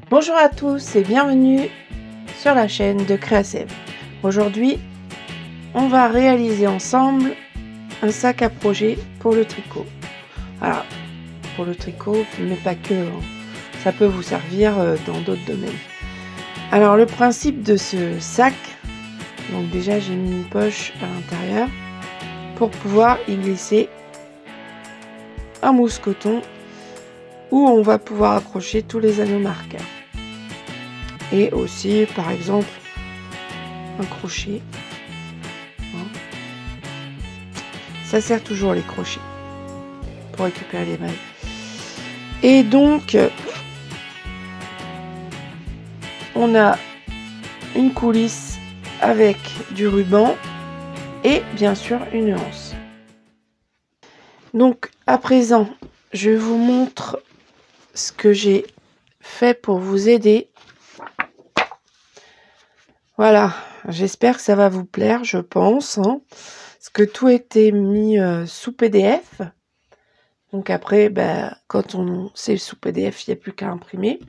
Bonjour à tous et bienvenue sur la chaîne de Créasev. Aujourd'hui, on va réaliser ensemble un sac à projet pour le tricot. Alors, pour le tricot, mais pas que, hein. Ça peut vous servir dans d'autres domaines. Alors, le principe de ce sac, donc déjà j'ai mis une poche à l'intérieur pour pouvoir y glisser un mousse-coton où on va pouvoir accrocher tous les anneaux marqueurs. Et aussi, par exemple, un crochet. Ça sert toujours les crochets pour récupérer les mailles. Et donc, on a une coulisse avec du ruban et bien sûr une anse. Donc, à présent, je vous montre ce que j'ai fait pour vous aider. Voilà, j'espère que ça va vous plaire, je pense, hein, parce que tout a été mis sous PDF. Donc après, quand on sait sous PDF, il n'y a plus qu'à imprimer.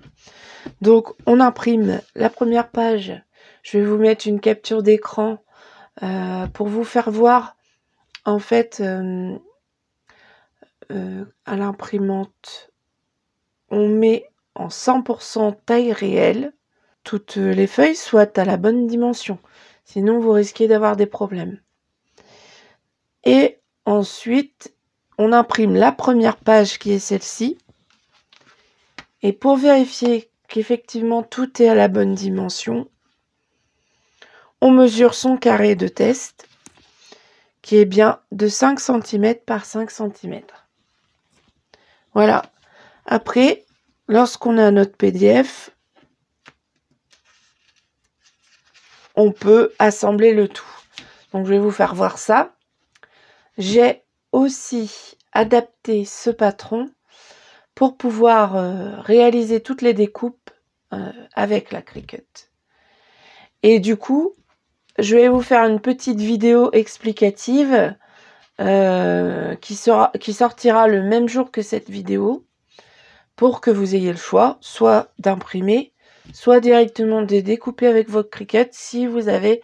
Donc on imprime la première page. Je vais vous mettre une capture d'écran pour vous faire voir, en fait, à l'imprimante, on met en 100% taille réelle toutes les feuilles soient à la bonne dimension. Sinon, vous risquez d'avoir des problèmes. Et ensuite, on imprime la première page qui est celle-ci. Et pour vérifier qu'effectivement tout est à la bonne dimension, on mesure son carré de test qui est bien de 5 cm par 5 cm. Voilà. Après, lorsqu'on a notre PDF, on peut assembler le tout. Donc, je vais vous faire voir ça. J'ai aussi adapté ce patron pour pouvoir réaliser toutes les découpes avec la Cricut. Et du coup, je vais vous faire une petite vidéo explicative qui sortira le même jour que cette vidéo pour que vous ayez le choix, soit d'imprimer, soit directement de découper avec votre Cricut si vous avez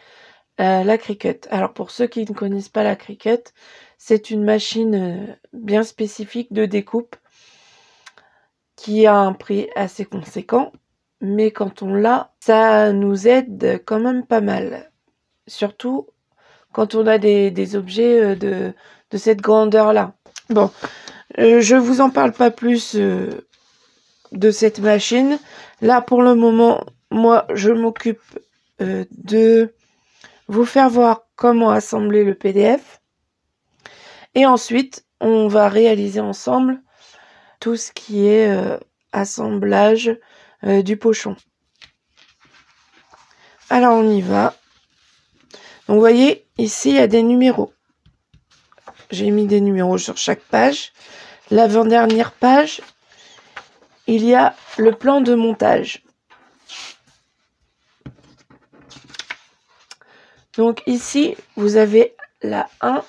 la Cricut. Alors pour ceux qui ne connaissent pas la Cricut, c'est une machine bien spécifique de découpe qui a un prix assez conséquent, mais quand on l'a, ça nous aide quand même pas mal. Surtout quand on a des objets de cette grandeur-là. Bon, je vous en parle pas plus de cette machine. Là, pour le moment, moi, je m'occupe de vous faire voir comment assembler le PDF. Et ensuite, on va réaliser ensemble tout ce qui est assemblage du pochon. Alors, on y va. Donc, vous voyez, ici, il y a des numéros. J'ai mis des numéros sur chaque page. L'avant-dernière page, il y a le plan de montage. Donc, ici, vous avez la 1.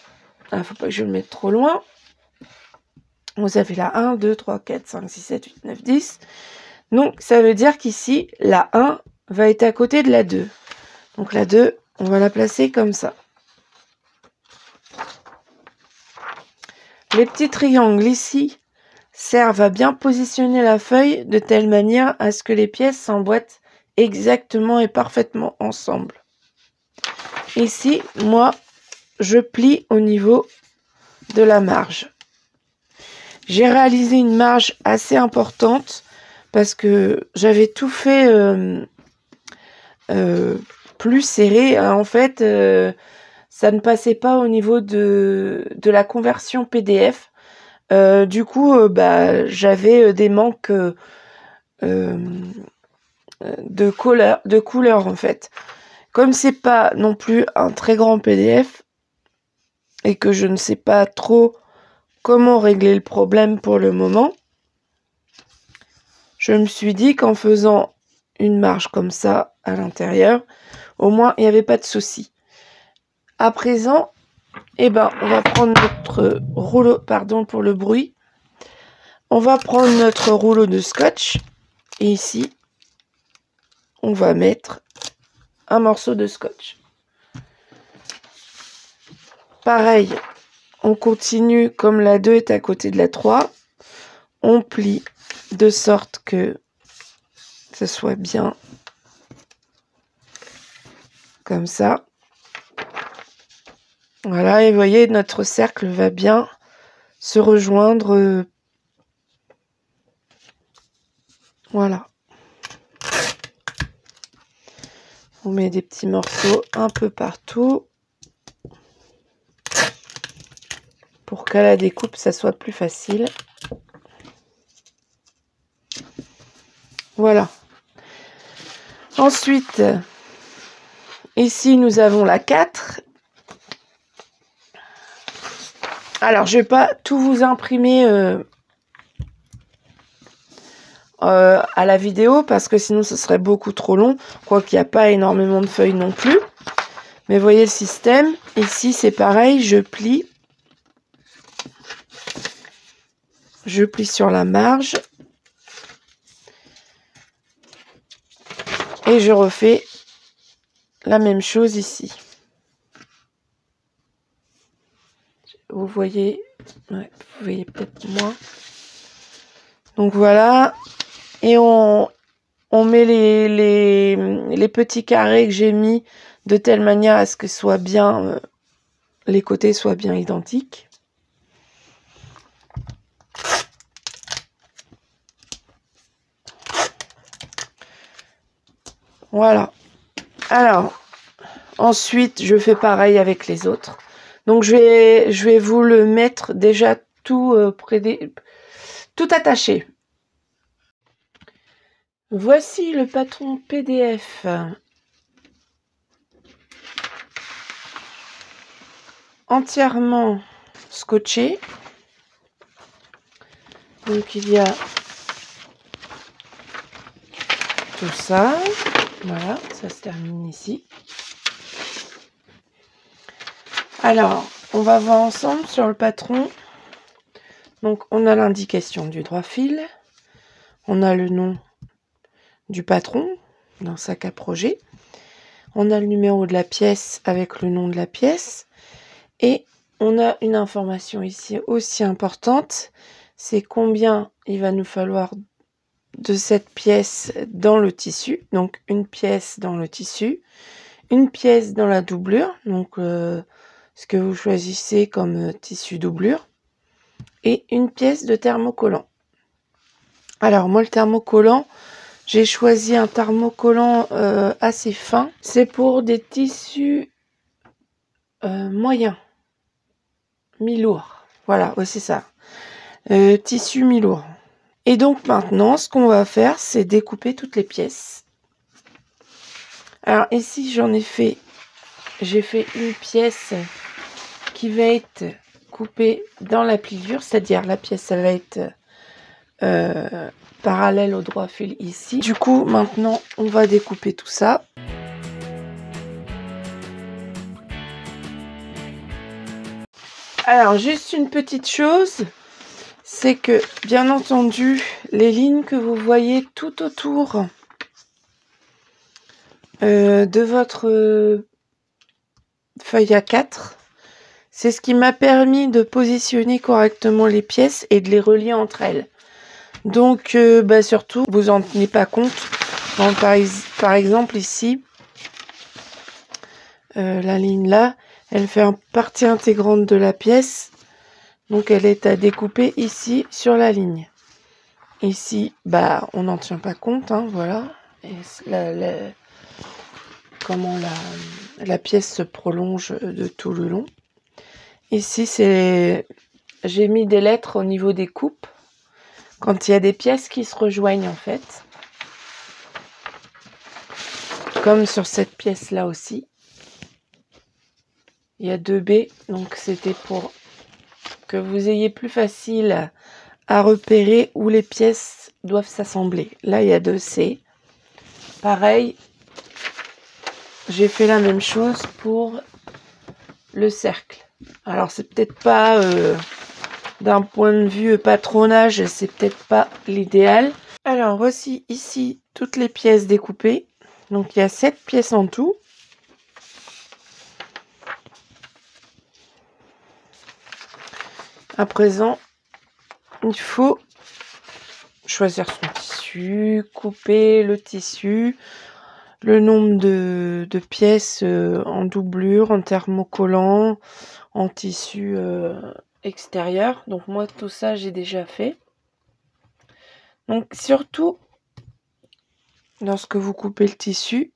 Il ne faut pas que je le mette trop loin. Vous avez la 1, 2, 3, 4, 5, 6, 7, 8, 9, 10. Donc, ça veut dire qu'ici, la 1 va être à côté de la 2. Donc, la 2, on va la placer comme ça. Les petits triangles ici servent à bien positionner la feuille de telle manière à ce que les pièces s'emboîtent exactement et parfaitement ensemble. Ici, moi, je plie au niveau de la marge. J'ai réalisé une marge assez importante parce que j'avais tout fait plus serré. En fait, ça ne passait pas au niveau de la conversion PDF. Du coup, j'avais des manques de couleur en fait. Comme c'est pas non plus un très grand PDF et que je ne sais pas trop comment régler le problème pour le moment, je me suis dit qu'en faisant une marge comme ça à l'intérieur, au moins il n'y avait pas de souci. À présent, on va prendre notre rouleau, pardon pour le bruit, on va prendre notre rouleau de scotch et ici on va mettre un morceau de scotch. Pareil, on continue comme la 2 est à côté de la 3. On plie de sorte que ce soit bien comme ça. Voilà, et vous voyez, notre cercle va bien se rejoindre. Voilà. On met des petits morceaux un peu partout pour qu'à la découpe, ça soit plus facile. Voilà. Ensuite, ici, nous avons la 4. Alors, je ne vais pas tout vous imprimer à la vidéo parce que sinon, ce serait beaucoup trop long. Quoiqu'il n'y a pas énormément de feuilles non plus. Mais voyez le système. Ici, c'est pareil. Je plie. Je plie sur la marge. Et je refais la même chose ici. Vous voyez, ouais, vous voyez peut-être moins. Donc voilà. Et on met les petits carrés que j'ai mis de telle manière à ce que soit bien, les côtés soient bien identiques. Voilà. Alors, ensuite, je fais pareil avec les autres. Donc, je vais vous le mettre déjà tout tout attaché. Voici le patron PDF. Entièrement scotché. Donc, il y a tout ça. Voilà, ça se termine ici. Alors, on va voir ensemble sur le patron. Donc, on a l'indication du droit fil. On a le nom du patron dans sac à projet. On a le numéro de la pièce avec le nom de la pièce. Et on a une information ici aussi importante. C'est combien il va nous falloir de cette pièce dans le tissu. Donc, une pièce dans le tissu. Une pièce dans la doublure. Donc, ce que vous choisissez comme tissu doublure. Et une pièce de thermocollant. Alors, moi, le thermocollant, j'ai choisi un thermocollant assez fin. C'est pour des tissus moyens. Mi-lourd. Voilà, ouais, c'est ça. Tissu mi-lourd. Et donc maintenant, ce qu'on va faire, c'est découper toutes les pièces. Alors ici, j'ai fait une pièce qui va être coupée dans la pliure, c'est-à-dire la pièce, ça va être parallèle au droit fil ici. Du coup, maintenant, on va découper tout ça. Alors, juste une petite chose, c'est que, bien entendu, les lignes que vous voyez tout autour de votre feuille A4, c'est ce qui m'a permis de positionner correctement les pièces et de les relier entre elles. Donc, surtout, vous en tenez pas compte. Bon, par exemple, ici, la ligne là, elle fait partie intégrante de la pièce. Donc, elle est à découper ici sur la ligne. Ici, on n'en tient pas compte, hein, voilà. Et comment la pièce se prolonge de tout le long. Ici, j'ai mis des lettres au niveau des coupes. Quand il y a des pièces qui se rejoignent, en fait. Comme sur cette pièce-là aussi. Il y a 2 B, donc c'était pour que vous ayez plus facile à repérer où les pièces doivent s'assembler. Là, il y a 2 C. Pareil, j'ai fait la même chose pour le cercle. Alors, c'est peut-être pas, d'un point de vue patronage, c'est peut-être pas l'idéal. Alors, voici ici toutes les pièces découpées. Donc il y a 7 pièces en tout. À présent, il faut choisir son tissu, couper le tissu, le nombre de pièces en doublure, en thermocollant, en tissu extérieur. Donc moi, tout ça, j'ai déjà fait. Donc surtout, lorsque vous coupez le tissu,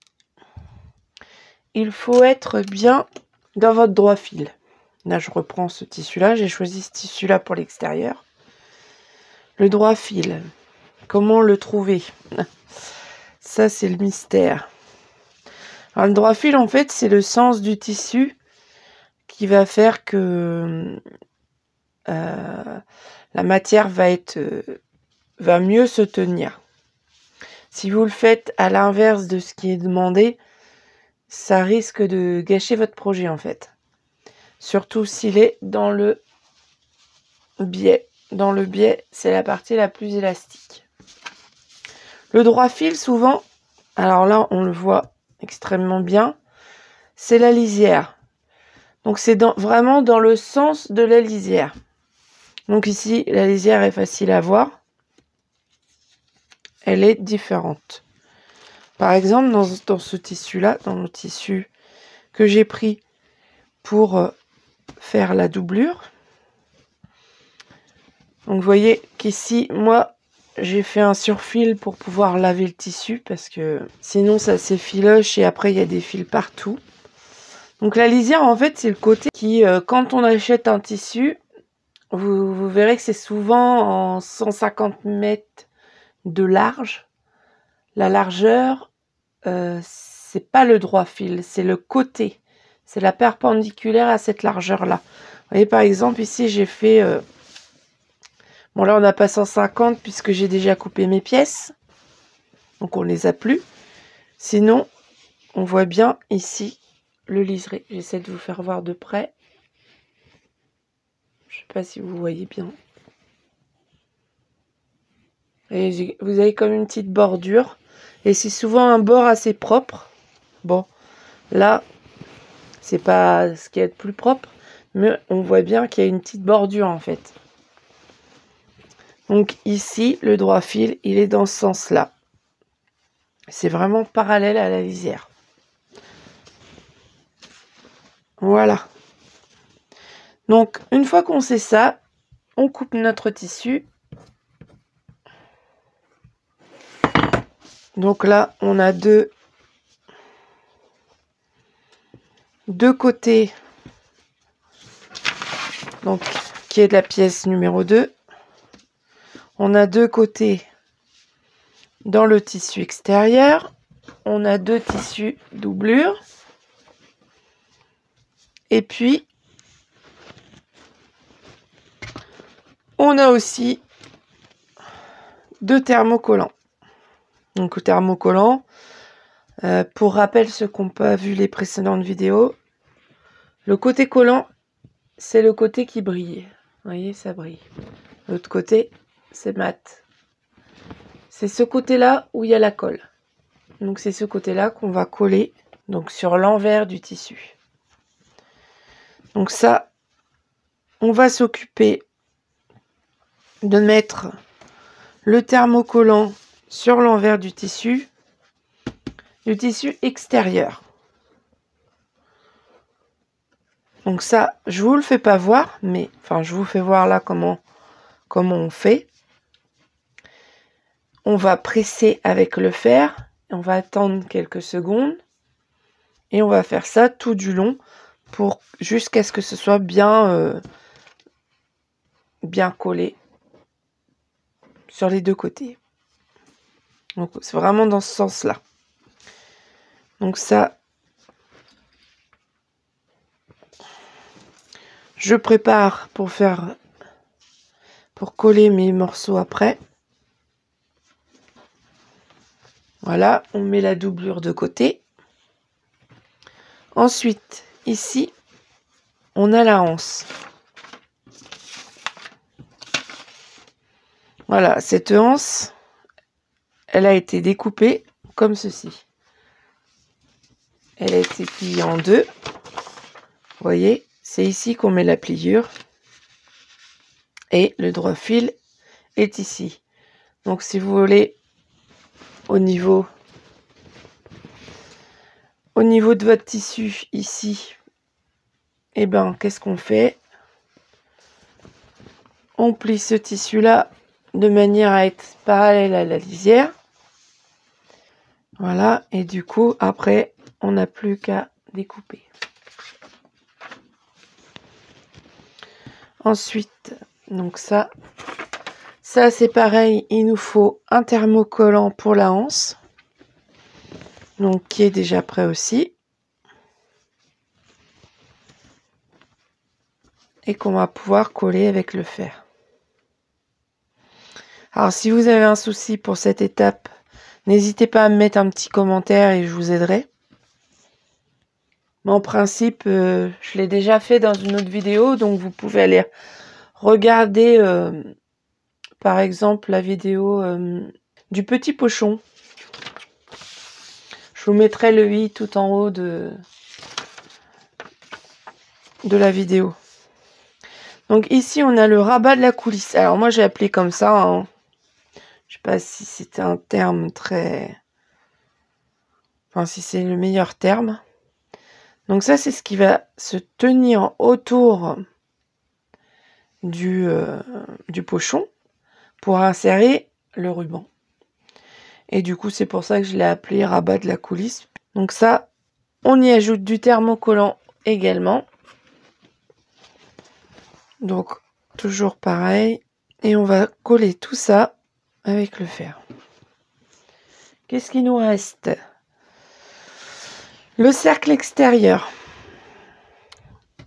il faut être bien dans votre droit fil. Là, je reprends ce tissu-là. J'ai choisi ce tissu-là pour l'extérieur. Le droit fil. Comment le trouver? Ça, c'est le mystère. Alors, le droit fil, en fait, c'est le sens du tissu qui va faire que la matière va mieux se tenir. Si vous le faites à l'inverse de ce qui est demandé, ça risque de gâcher votre projet, en fait. Surtout s'il est dans le biais. Dans le biais, c'est la partie la plus élastique. Le droit fil, souvent, alors là, on le voit extrêmement bien, c'est la lisière. Donc, c'est vraiment dans le sens de la lisière. Donc ici, la lisière est facile à voir. Elle est différente. Par exemple, dans ce tissu-là, dans le tissu que j'ai pris pour faire la doublure. Donc, vous voyez qu'ici, moi, j'ai fait un surfil pour pouvoir laver le tissu parce que sinon, ça s'effiloche et après, il y a des fils partout. Donc, la lisière, en fait, c'est le côté qui, quand on achète un tissu, vous verrez que c'est souvent en 150 mètres de large. La largeur, c'est pas le droit fil, c'est le côté. C'est la perpendiculaire à cette largeur-là. Vous voyez, par exemple, ici, j'ai fait... bon, là, on n'a pas 150 puisque j'ai déjà coupé mes pièces. Donc, on les a plus. Sinon, on voit bien ici le liseré. J'essaie de vous faire voir de près. Je sais pas si vous voyez bien. Et vous avez comme une petite bordure. Et c'est souvent un bord assez propre. Bon, là, c'est pas ce qui est le plus propre. Mais on voit bien qu'il y a une petite bordure en fait. Donc ici, le droit fil, il est dans ce sens-là. C'est vraiment parallèle à la lisière. Voilà. Donc, une fois qu'on sait ça, on coupe notre tissu. Donc là, on a deux côtés, donc qui est de la pièce numéro 2. On a 2 côtés dans le tissu extérieur. On a 2 tissus doublure. Et puis, on a aussi 2 thermocollants. Donc, thermocollants, pour rappel, ceux qui n'ont pas vu les précédentes vidéos, le côté collant, c'est le côté qui brille. Vous voyez, ça brille. L'autre côté, c'est mat. C'est ce côté-là où il y a la colle. Donc, c'est ce côté-là qu'on va coller donc sur l'envers du tissu. Donc ça, on va s'occuper de mettre le thermocollant sur l'envers du tissu extérieur. Donc ça, je vous le fais pas voir, mais enfin, je vous fais voir là comment on fait. On va presser avec le fer, on va attendre quelques secondes et on va faire ça tout du long jusqu'à ce que ce soit bien collé sur les 2 côtés. Donc c'est vraiment dans ce sens-là. Donc ça, je prépare pour coller mes morceaux après. Voilà, on met la doublure de côté. Ensuite, ici, on a la anse. Voilà, cette anse, elle a été découpée comme ceci. elle a été pliée en deux. Vous voyez, c'est ici qu'on met la pliure. Et le droit fil est ici. Donc si vous voulez, au niveau de votre tissu ici, et ben qu'est-ce qu'on fait? On plie ce tissu là de manière à être parallèle à la lisière. Voilà, et du coup après on n'a plus qu'à découper. Ensuite, donc ça c'est pareil, il nous faut un thermocollant pour la anse, donc qui est déjà prêt aussi, et qu'on va pouvoir coller avec le fer. Alors si vous avez un souci pour cette étape, n'hésitez pas à me mettre un petit commentaire et je vous aiderai. Mais en principe, je l'ai déjà fait dans une autre vidéo, donc vous pouvez aller regarder par exemple la vidéo du petit pochon. Je vous mettrai le i tout en haut de la vidéo. Donc ici on a le rabat de la coulisse. Alors moi j'ai appelé comme ça, hein. Je sais pas si c'était un terme très... Enfin si c'est le meilleur terme. Donc ça c'est ce qui va se tenir autour du pochon pour insérer le ruban. Et du coup c'est pour ça que je l'ai appelé rabat de la coulisse. Donc ça, on y ajoute du thermocollant également. Donc toujours pareil. Et on va coller tout ça avec le fer. Qu'est-ce qu'il nous reste? Le cercle extérieur.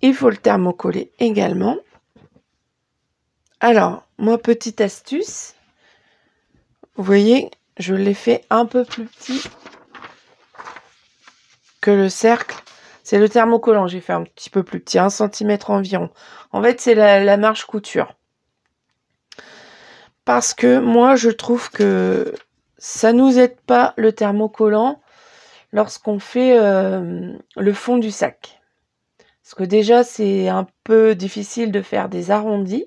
Il faut le thermocoller également. Alors, moi, petite astuce. Vous voyez, je l'ai fait un peu plus petit que le cercle. C'est le thermocollant, j'ai fait un petit peu plus petit, 1 cm environ. En fait, c'est la marge couture. Parce que moi, je trouve que ça nous aide pas le thermocollant lorsqu'on fait le fond du sac. Parce que déjà, c'est un peu difficile de faire des arrondis.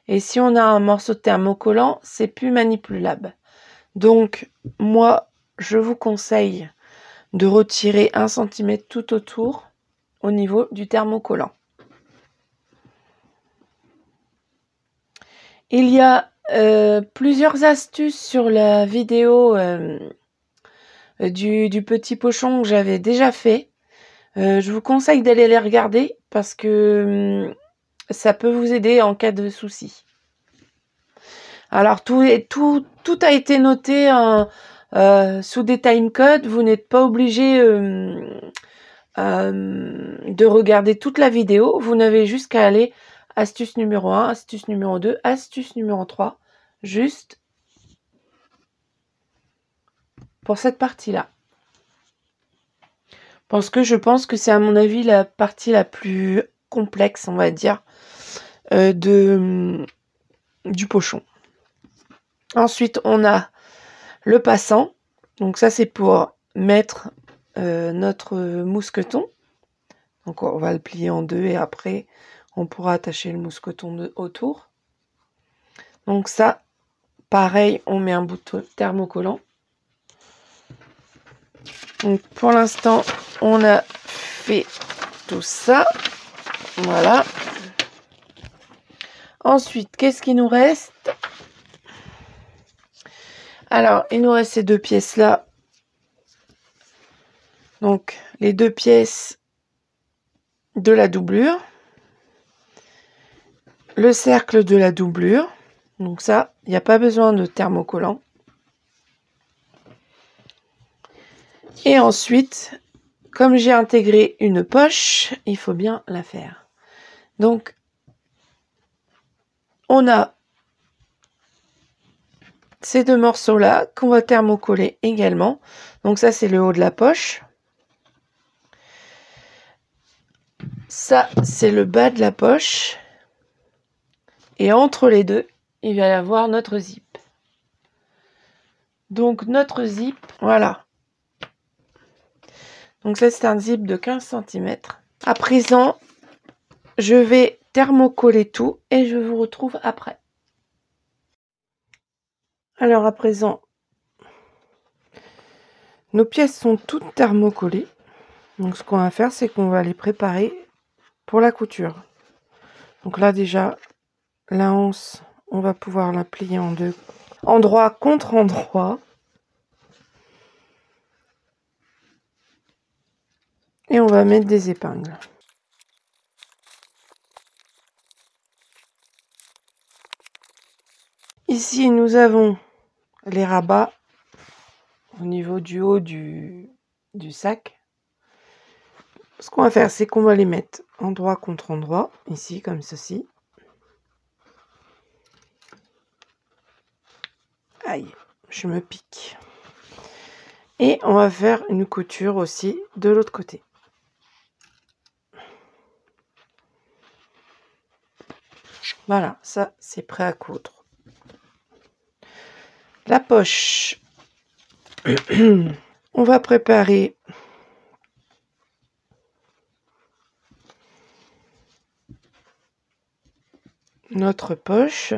Et si on a un morceau de thermocollant, c'est plus manipulable. Donc, moi, je vous conseille de retirer 1 cm tout autour au niveau du thermocollant. Il y a plusieurs astuces sur la vidéo du petit pochon que j'avais déjà fait. Je vous conseille d'aller les regarder parce que ça peut vous aider en cas de souci. Alors tout a été noté sous des timecodes. Vous n'êtes pas obligé de regarder toute la vidéo. Vous n'avez juste qu'à aller astuce numéro 1, astuce numéro 2, astuce numéro 3. Juste pour cette partie-là. Parce que je pense que c'est à mon avis la partie la plus complexe, on va dire, du pochon. Ensuite, on a le passant. Donc ça, c'est pour mettre notre mousqueton. Donc on va le plier en deux et après, on pourra attacher le mousqueton autour. Donc ça, pareil, on met un bout de thermocollant. Donc pour l'instant, on a fait tout ça. Voilà. Ensuite, qu'est-ce qu'il nous reste? Alors, il nous reste ces deux pièces-là. Donc, les deux pièces de la doublure. Le cercle de la doublure. Donc ça, il n'y a pas besoin de thermocollant. Et ensuite, comme j'ai intégré une poche, il faut bien la faire. Donc, on a ces deux morceaux-là qu'on va thermocoller également. Donc ça, c'est le haut de la poche. Ça, c'est le bas de la poche. Et entre les deux, il va y avoir notre zip. Donc, notre zip, voilà. Donc ça, c'est un zip de 15 cm. À présent, je vais thermocoller tout et je vous retrouve après. Alors à présent, nos pièces sont toutes thermocollées. Donc ce qu'on va faire, c'est qu'on va les préparer pour la couture. Donc là déjà, la anse, on va pouvoir la plier en deux, endroit contre endroit. Et on va mettre des épingles. Ici, nous avons les rabats au niveau du haut du sac. Ce qu'on va faire, c'est qu'on va les mettre endroit contre endroit, ici, comme ceci. Aïe, je me pique. Et on va faire une couture aussi de l'autre côté. Voilà, ça, c'est prêt à coudre. La poche. On va préparer notre poche.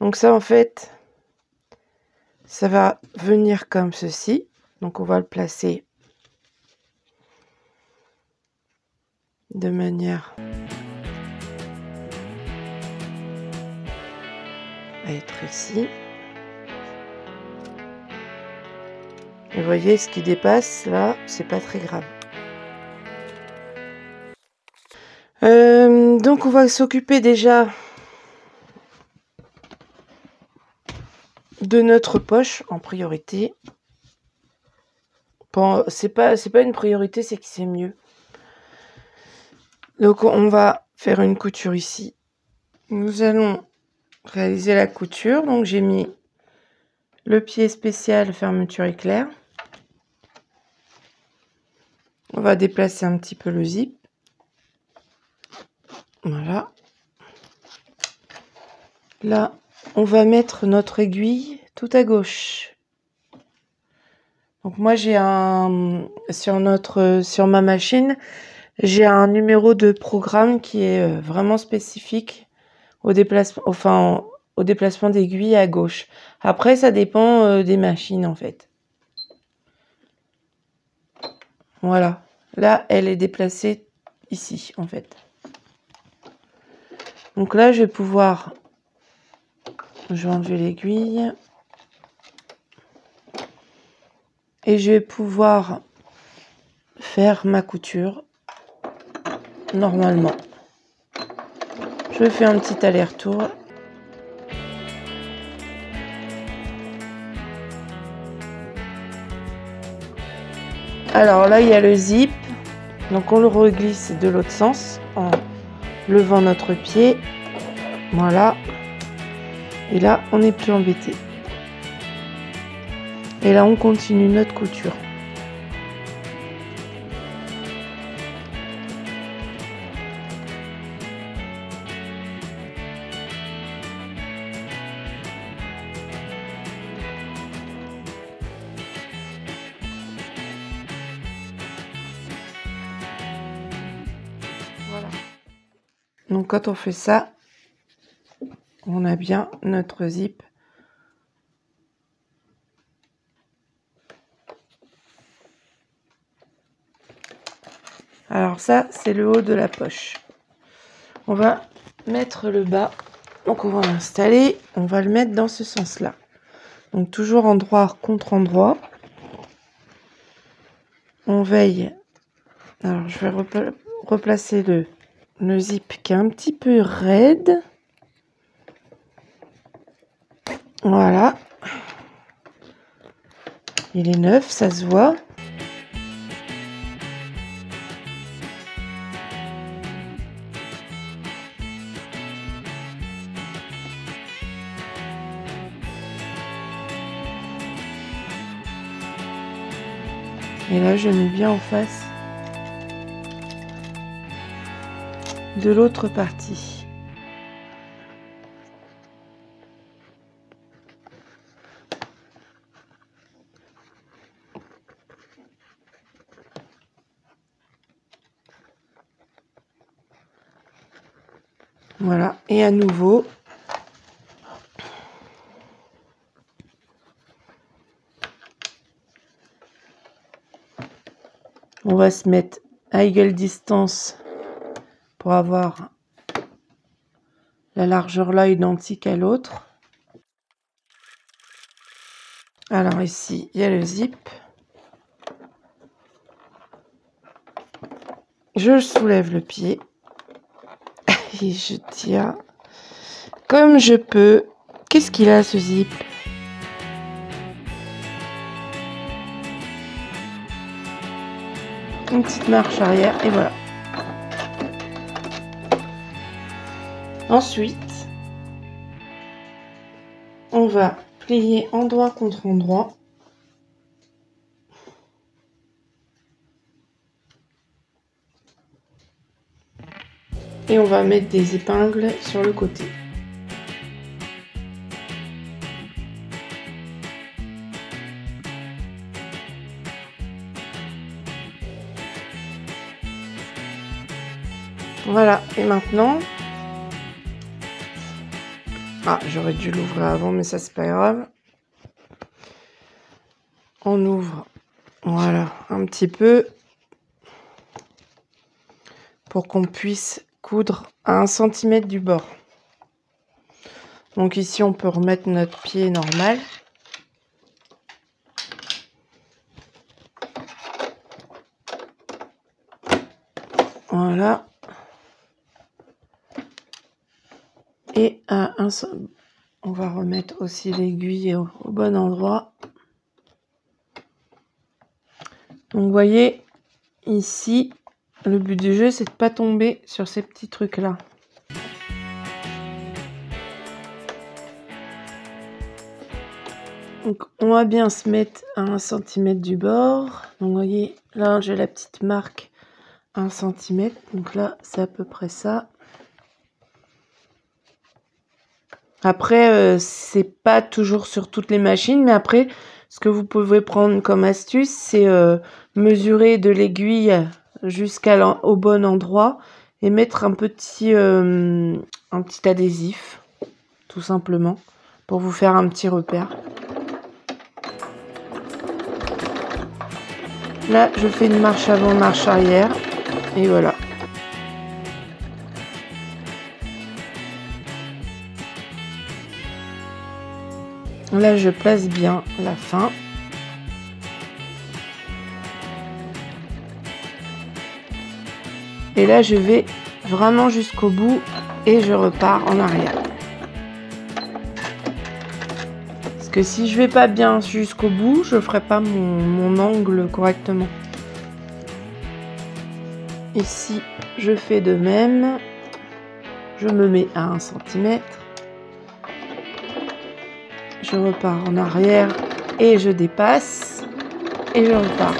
Donc ça, en fait, ça va venir comme ceci. Donc on va le placer de manière à être ici. Et vous voyez, ce qui dépasse là, c'est pas très grave. Donc on va s'occuper déjà de notre poche en priorité. Bon, c'est pas une priorité, c'est que c'est mieux. Donc on va faire une couture ici. Nous allons réaliser la couture. Donc j'ai mis le pied spécial fermeture éclair. On va déplacer un petit peu le zip. Voilà. Là, on va mettre notre aiguille tout à gauche. Donc moi j'ai sur ma machine, j'ai un numéro de programme qui est vraiment spécifique au déplacement d'aiguille à gauche. Après ça dépend des machines en fait. Voilà. Là, elle est déplacée ici en fait. Donc là, je vais enlever l'aiguille. Et je vais pouvoir faire ma couture normalement. Je fais un petit aller-retour. Alors là, il y a le zip. Donc on le reglisse de l'autre sens en levant notre pied. Voilà. Et là, on n'est plus embêté. Et là, on continue notre couture. Voilà. Donc quand on fait ça, on a bien notre zip. Alors ça, c'est le haut de la poche. On va mettre le bas. Donc on va l'installer. On va le mettre dans ce sens-là. Donc toujours endroit contre endroit. On veille. Alors je vais replacer le zip qui est un petit peu raide. Voilà. Il est neuf, ça se voit. Et là, je mets bien en face de l'autre partie. Voilà, et à nouveau, on va se mettre à égale distance pour avoir la largeur là identique à l'autre. Alors ici, il y a le zip. Je soulève le pied et je tire comme je peux. Qu'est-ce qu'il a ce zip? Une petite marche arrière et voilà. Ensuite, on va plier endroit contre endroit. Et on va mettre des épingles sur le côté. Voilà, et maintenant... Ah, j'aurais dû l'ouvrir avant, mais ça, c'est pas grave. On ouvre, voilà, un petit peu pour qu'on puisse coudre à 1 cm du bord. Donc ici, on peut remettre notre pied normal. Voilà. Et on va remettre aussi l'aiguille au bon endroit. Donc vous voyez, ici, le but du jeu, c'est de ne pas tomber sur ces petits trucs-là. Donc on va bien se mettre à 1 cm du bord. Donc vous voyez, là j'ai la petite marque 1 cm. Donc là, c'est à peu près ça. Après, c'est pas toujours sur toutes les machines, mais après, ce que vous pouvez prendre comme astuce, c'est mesurer de l'aiguille jusqu'au bon endroit et mettre un petit adhésif, tout simplement, pour vous faire un petit repère. Là, je fais une marche avant, marche arrière, et voilà. Là, je place bien la fin. Et là, je vais vraiment jusqu'au bout et je repars en arrière. Parce que si je vais pas bien jusqu'au bout, je ferai pas mon angle correctement. Ici, je fais de même. Je me mets à 1 cm. Je repars en arrière et je dépasse et je repars.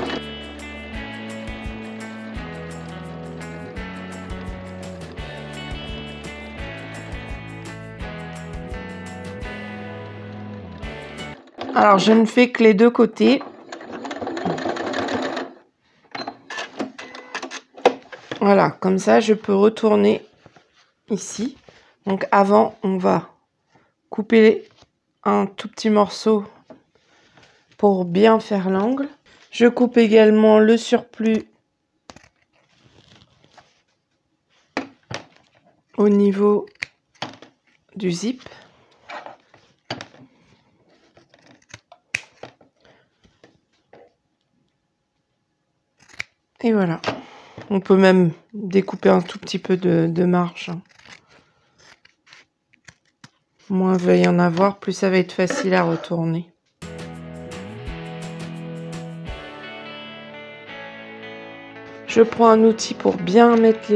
Alors je ne fais que les deux côtés. Voilà, comme ça je peux retourner ici. Donc avant, on va couper un tout petit morceau pour bien faire l'angle. Je coupe également le surplus au niveau du zip. Et voilà. On peut même découper un tout petit peu de marge. Moins il va y en avoir, plus ça va être facile à retourner. Je prends un outil pour bien mettre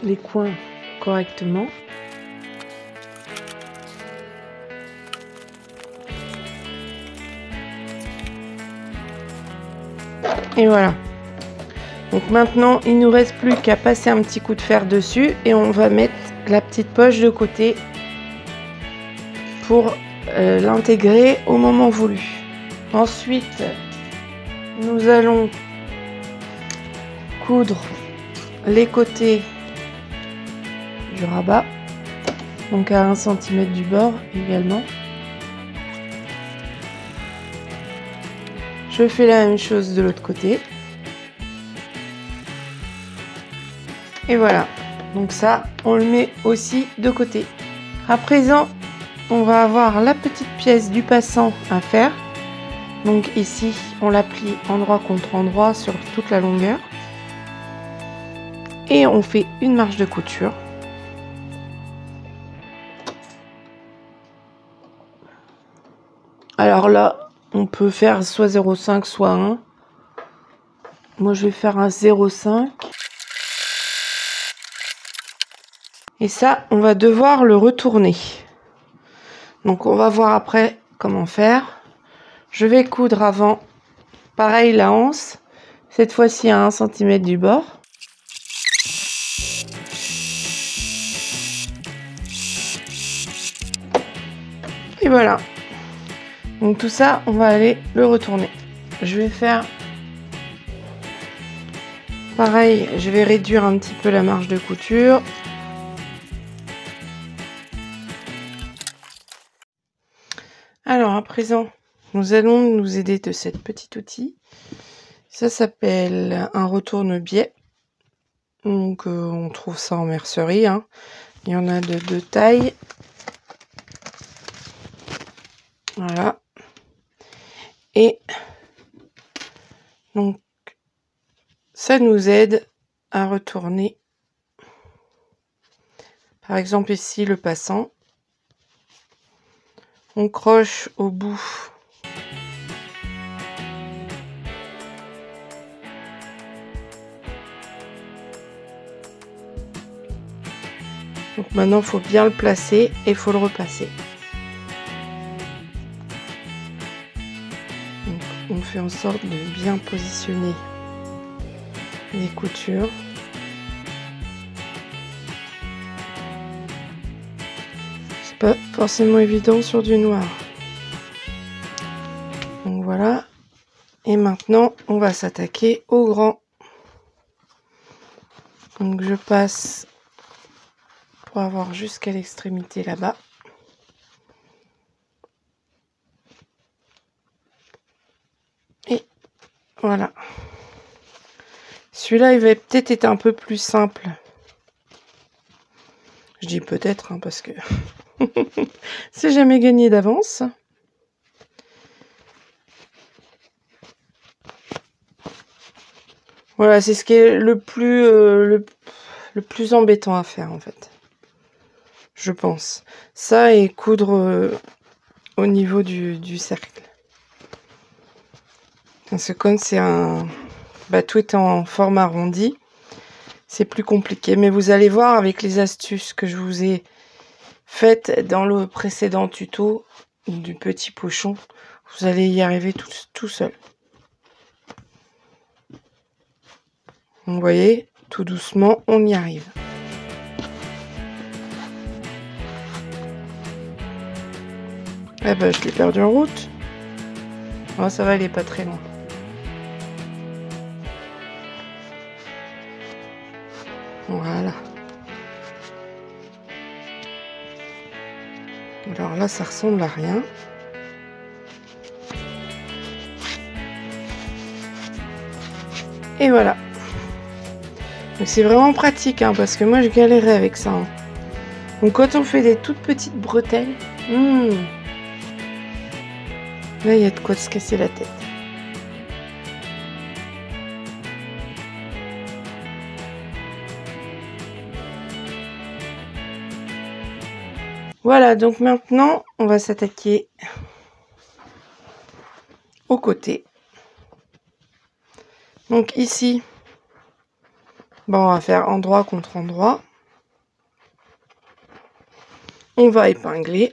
les coins correctement. Et voilà. Donc maintenant, il ne nous reste plus qu'à passer un petit coup de fer dessus et on va mettre la petite poche de côté pour l'intégrer au moment voulu. Ensuite, nous allons coudre les côtés du rabat. Donc à 1 cm du bord également. Je fais la même chose de l'autre côté. Et voilà. Donc ça, on le met aussi de côté. À présent, on va avoir la petite pièce du passant à faire. Donc ici, on la plie endroit contre endroit sur toute la longueur. Et on fait une marge de couture. Alors là, on peut faire soit 0,5, soit 1. Moi, je vais faire un 0,5. Et ça, on va devoir le retourner. Donc, on va voir après comment faire. Je vais coudre avant, pareil, la anse. Cette fois-ci à 1 cm du bord. Et voilà. Donc tout ça, on va aller le retourner. Je vais faire pareil, je vais réduire un petit peu la marge de couture. Alors à présent, nous allons nous aider de cet petit outil. Ça s'appelle un retourne-biais. Donc on trouve ça en mercerie, hein. Il y en a de deux tailles. Voilà. Et donc ça nous aide à retourner, par exemple ici le passant. On croche au bout donc maintenant il faut bien le placer et il faut le repasser. Donc, on fait en sorte de bien positionner les coutures. C'est pas forcément évident sur du noir. Donc voilà. Et maintenant, on va s'attaquer au grand. Donc je passe pour avoir jusqu'à l'extrémité là-bas. Et voilà. Celui-là, il va peut-être être un peu plus simple. Je dis peut-être, hein, parce que c'est jamais gagné d'avance. Voilà, c'est ce qui est le plus embêtant à faire, en fait. Je pense. Ça et coudre au niveau du cercle. Parce que comme c'est un... Bah, tout est en forme arrondi, c'est plus compliqué. Mais vous allez voir avec les astuces que je vous ai faites dans le précédent tuto du petit pochon, vous allez y arriver tout seul. Vous voyez, tout doucement, on y arrive. Eh ben, je l'ai perdu en route. Oh, ça va, il est pas très loin. Voilà. Alors là, ça ressemble à rien. Et voilà. Donc c'est vraiment pratique, hein, parce que moi, je galérais avec ça. Hein. Donc quand on fait des toutes petites bretelles, là, il y a de quoi se casser la tête. Voilà, donc maintenant, on va s'attaquer au côté. Donc ici, bon, on va faire endroit contre endroit. On va épingler.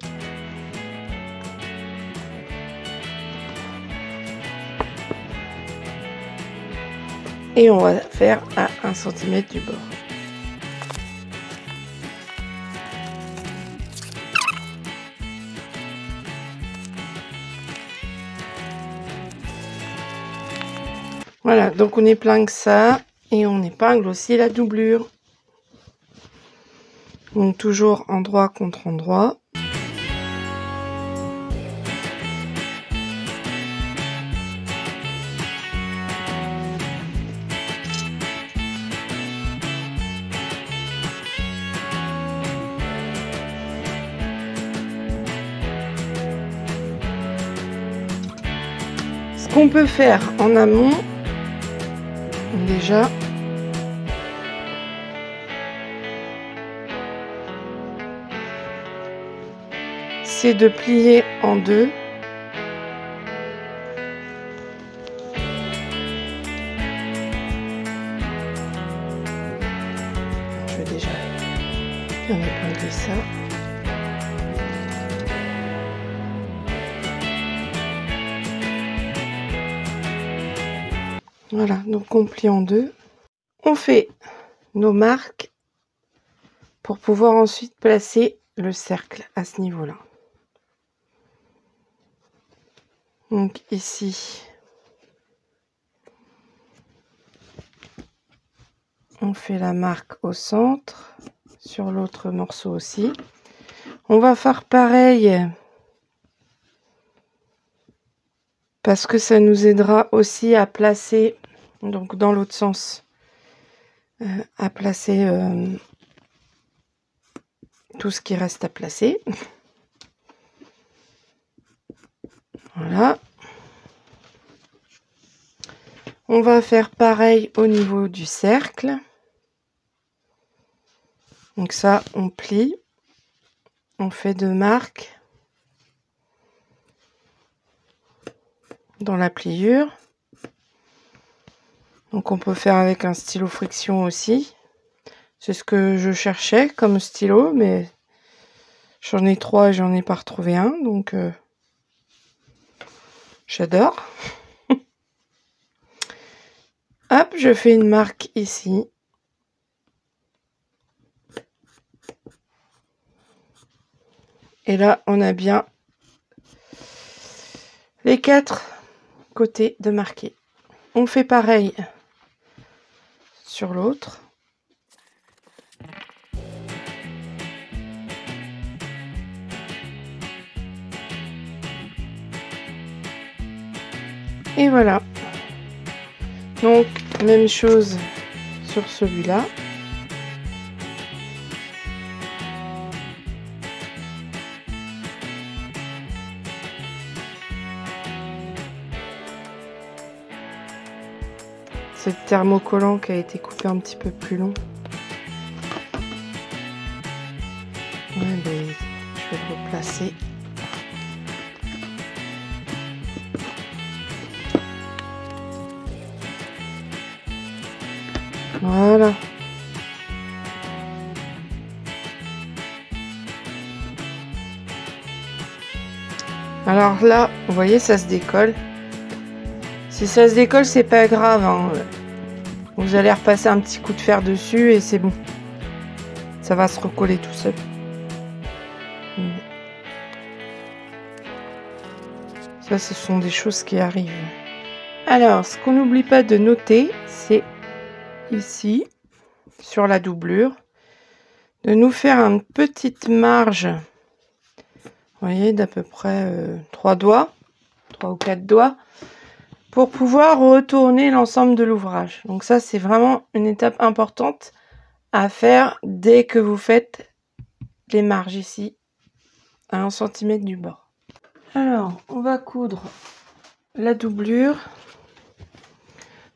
Et on va faire à 1 cm du bord. Voilà, donc on épingle ça et on épingle aussi la doublure. Donc toujours endroit contre endroit. Ce qu'on peut faire en amont, déjà, c'est de plier en deux. Je vais déjà bien épingler ça. Voilà, donc on plie en deux. On fait nos marques pour pouvoir ensuite placer le cercle à ce niveau-là. Donc ici, on fait la marque au centre, sur l'autre morceau aussi. On va faire pareil parce que ça nous aidera aussi à placer, donc dans l'autre sens, à placer tout ce qui reste à placer. Voilà. On va faire pareil au niveau du cercle. Donc ça, on plie. On fait 2 marques dans la pliure. Donc on peut faire avec un stylo friction aussi. C'est ce que je cherchais comme stylo, mais j'en ai 3 et j'en ai pas retrouvé un, donc j'adore. Hop, je fais une marque ici. Et là, on a bien les 4 côtés de marquer. On fait pareil sur l'autre. Et voilà. Donc, même chose sur celui-là. C'est le thermocollant qui a été coupé un petit peu plus long. Ouais, ben, je vais le replacer. Voilà. Alors là, vous voyez, ça se décolle. Si ça se décolle, c'est pas grave, hein. Vous allez repasser un petit coup de fer dessus et c'est bon. Ça va se recoller tout seul. Ça, ce sont des choses qui arrivent. Alors, ce qu'on n'oublie pas de noter, c'est ici, sur la doublure, de nous faire une petite marge, vous voyez, d'à peu près 3 doigts, 3 ou 4 doigts, pour pouvoir retourner l'ensemble de l'ouvrage. Donc ça, c'est vraiment une étape importante à faire dès que vous faites les marges ici, à 1 cm du bord. Alors, on va coudre la doublure.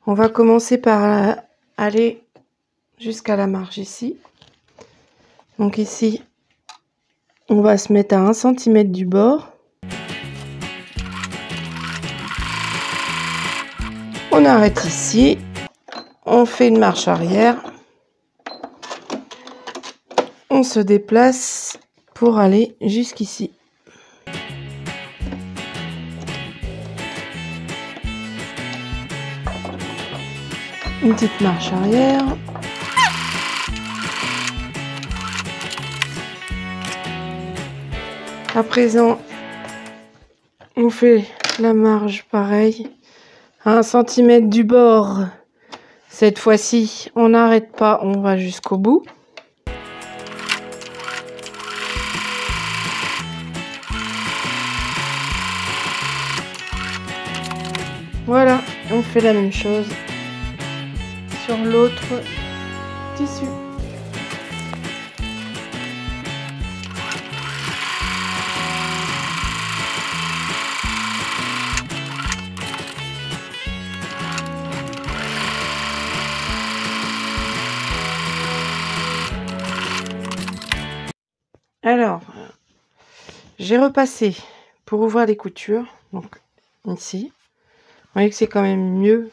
On va commencer par aller jusqu'à la marge ici. Donc ici, on va se mettre à 1 cm du bord. On arrête ici. On fait une marche arrière. On se déplace pour aller jusqu'ici. Une petite marche arrière. À présent, on fait la marge pareil, à 1 cm du bord. Cette fois-ci, on n'arrête pas, on va jusqu'au bout. Voilà, on fait la même chose sur l'autre tissu. Alors, j'ai repassé pour ouvrir les coutures, donc ici. Vous voyez que c'est quand même mieux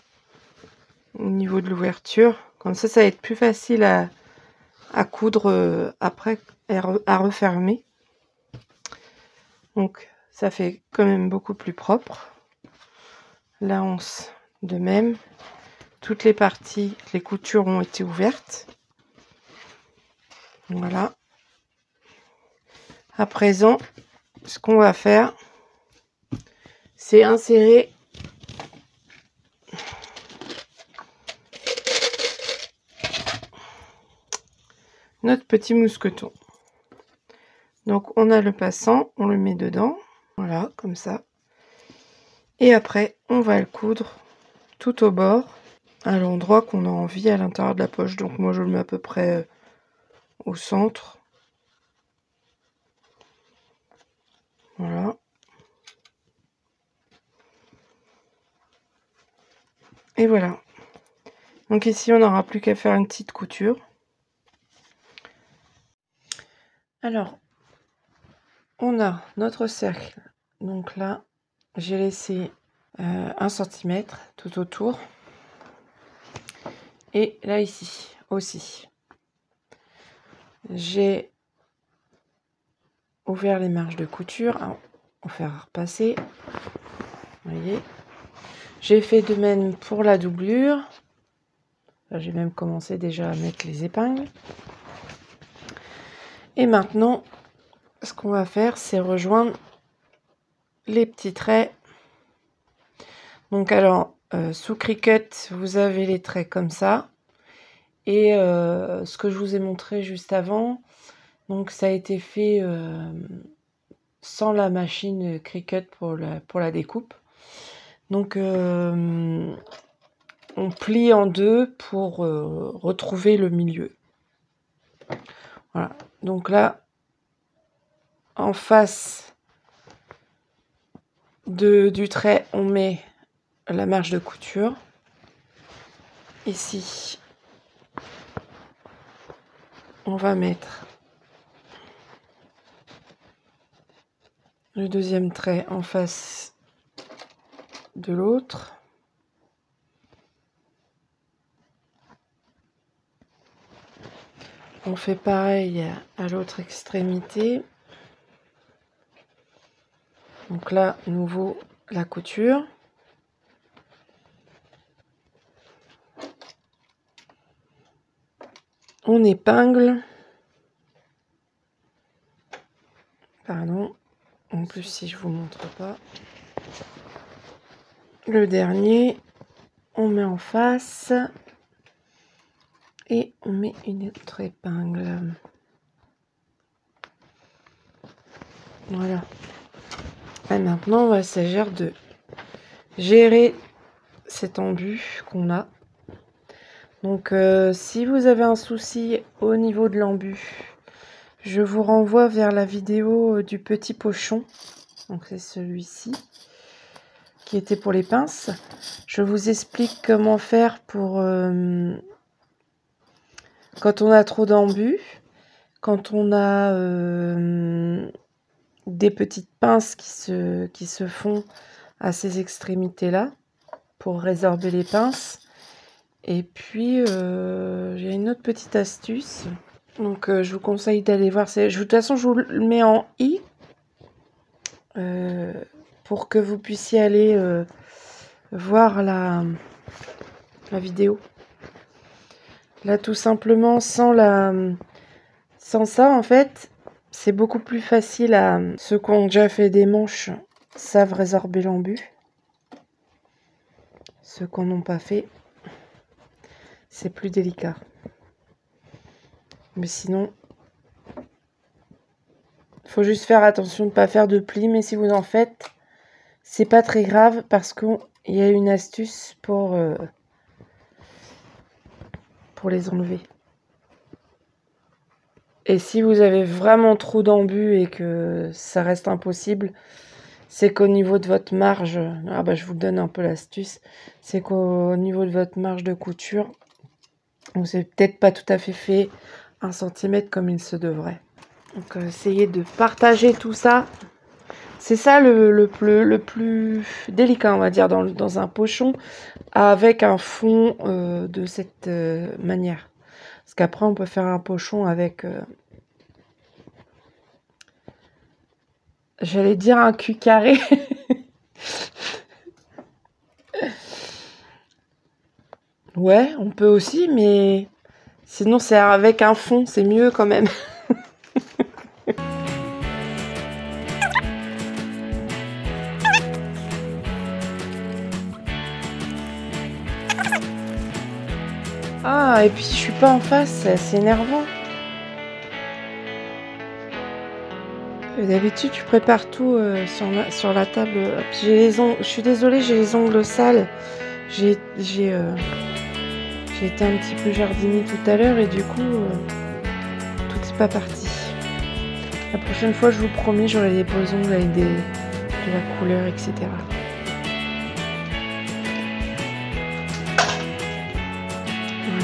au niveau de l'ouverture. Comme ça va être plus facile à coudre après, à refermer. Donc, ça fait quand même beaucoup plus propre. La anse de même. Toutes les parties, les coutures ont été ouvertes. Voilà. À présent, ce qu'on va faire, c'est insérer notre petit mousqueton. Donc on a le passant, on le met dedans, voilà, comme ça. Et après, on va le coudre tout au bord, à l'endroit qu'on a envie à l'intérieur de la poche. Donc moi je le mets à peu près au centre. Voilà. Et voilà. Donc ici, on n'aura plus qu'à faire une petite couture. Alors, on a notre cercle. Donc là, j'ai laissé 1 cm tout autour. Et là, ici, aussi. J'ai ouvert les marges de couture. Alors, on va faire repasser. Vous voyez. J'ai fait de même pour la doublure. J'ai même commencé déjà à mettre les épingles. Et maintenant, ce qu'on va faire, c'est rejoindre les petits traits. Donc alors, sous Cricut, vous avez les traits comme ça. Et ce que je vous ai montré juste avant, donc ça a été fait sans la machine Cricut pour la découpe. Donc on plie en deux pour retrouver le milieu. Voilà. Donc là, en face du trait, on met la marge de couture. Ici, on va mettre le deuxième trait en face de l'autre. On fait pareil à l'autre extrémité. Donc là, nouveau la couture. On épingle. Pardon. En plus, si je vous montre pas. Le dernier, on met en face. Et on met une autre épingle. Voilà. Et maintenant, on va s'agir de gérer cet embu qu'on a. Donc, si vous avez un souci au niveau de l'embu, je vous renvoie vers la vidéo du petit pochon. Donc, c'est celui-ci qui était pour les pinces. Je vous explique comment faire pour quand on a trop d'embus, quand on a des petites pinces qui se font à ces extrémités-là pour résorber les pinces. Et puis, j'ai une autre petite astuce. Donc, je vous conseille d'aller voir. De toute façon, je vous le mets en i pour que vous puissiez aller voir la vidéo. Là, tout simplement, sans ça, en fait, c'est beaucoup plus facile à... Ceux qui ont déjà fait des manches savent résorber l'embu. Ceux qui n'en ont pas fait, c'est plus délicat. Mais sinon, il faut juste faire attention de ne pas faire de plis. Mais si vous en faites, c'est pas très grave parce qu'il il y a une astuce pour les enlever. Et si vous avez vraiment trop d'embus et que ça reste impossible, c'est qu'au niveau de votre marge, je vous donne un peu l'astuce, c'est qu'au niveau de votre marge de couture, vous n'avez peut-être pas tout à fait 1 cm comme il se devrait. Donc essayez de partager tout ça. C'est ça le plus délicat, on va dire, dans un pochon, avec un fond de cette manière. Parce qu'après, on peut faire un pochon avec... j'allais dire un cul carré. Ouais, on peut aussi, mais sinon c'est avec un fond, c'est mieux quand même. Ah, et puis je suis pas en face, c'est énervant. D'habitude, tu prépares tout sur la table. J'ai les ongles. Je suis désolée, j'ai les ongles sales. J'ai été un petit peu jardinier tout à l'heure et du coup, tout n'est pas parti. La prochaine fois, je vous promets, j'aurai des beaux ongles avec de la couleur, etc.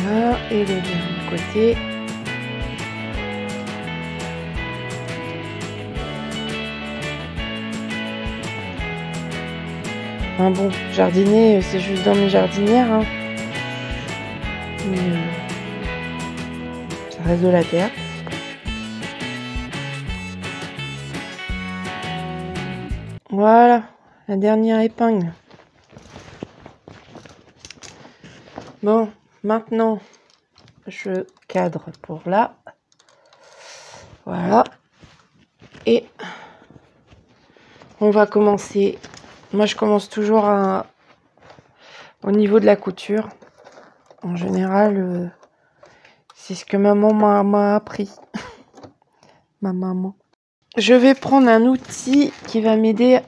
Voilà, et le dernier côté. Enfin bon, jardiner, c'est juste dans mes jardinières. Hein. Mais, ça reste de la terre. Voilà, la dernière épingle. Bon, maintenant, je cadre pour là. Voilà. Et on va commencer. Moi, je commence toujours au niveau de la couture. En général, c'est ce que maman m'a appris. Ma maman. Je vais prendre un outil qui va m'aider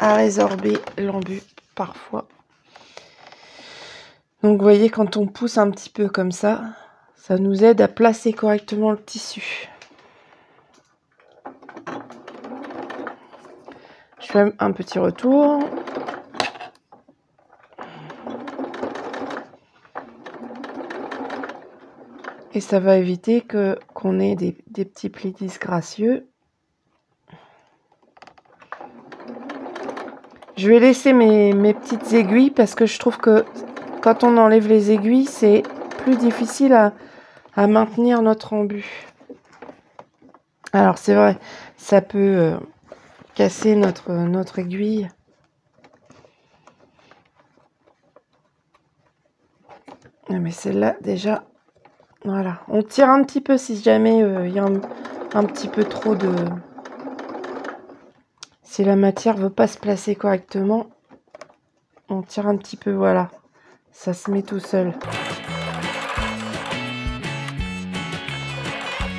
à résorber l'embut parfois. Donc, vous voyez, quand on pousse un petit peu comme ça nous aide à placer correctement le tissu. Je fais un petit retour. Et ça va éviter qu'on ait des petits plis disgracieux. Je vais laisser mes petites aiguilles parce que je trouve que quand on enlève les aiguilles, c'est plus difficile à maintenir notre embut. Alors c'est vrai, ça peut casser notre aiguille. Mais celle-là, déjà, voilà. On tire un petit peu si jamais il y a un petit peu trop de... Si la matière ne veut pas se placer correctement, on tire un petit peu, voilà. Ça se met tout seul.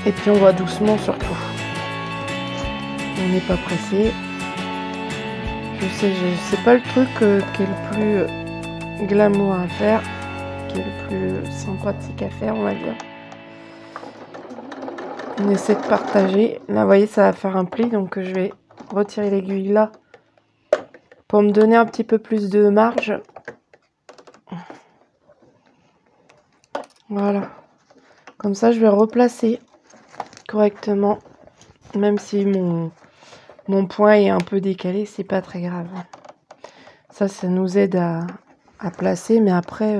Et puis on va doucement surtout. On n'est pas pressé. Je sais, c'est pas le truc qui est le plus glamour à faire, qui est le plus sympathique à faire, on va dire. On essaie de partager. Là, vous voyez, ça va faire un pli, donc je vais retirer l'aiguille là pour me donner un petit peu plus de marge. Voilà. Comme ça, je vais replacer correctement, même si mon point est un peu décalé, c'est pas très grave. Ça nous aide à placer, mais après,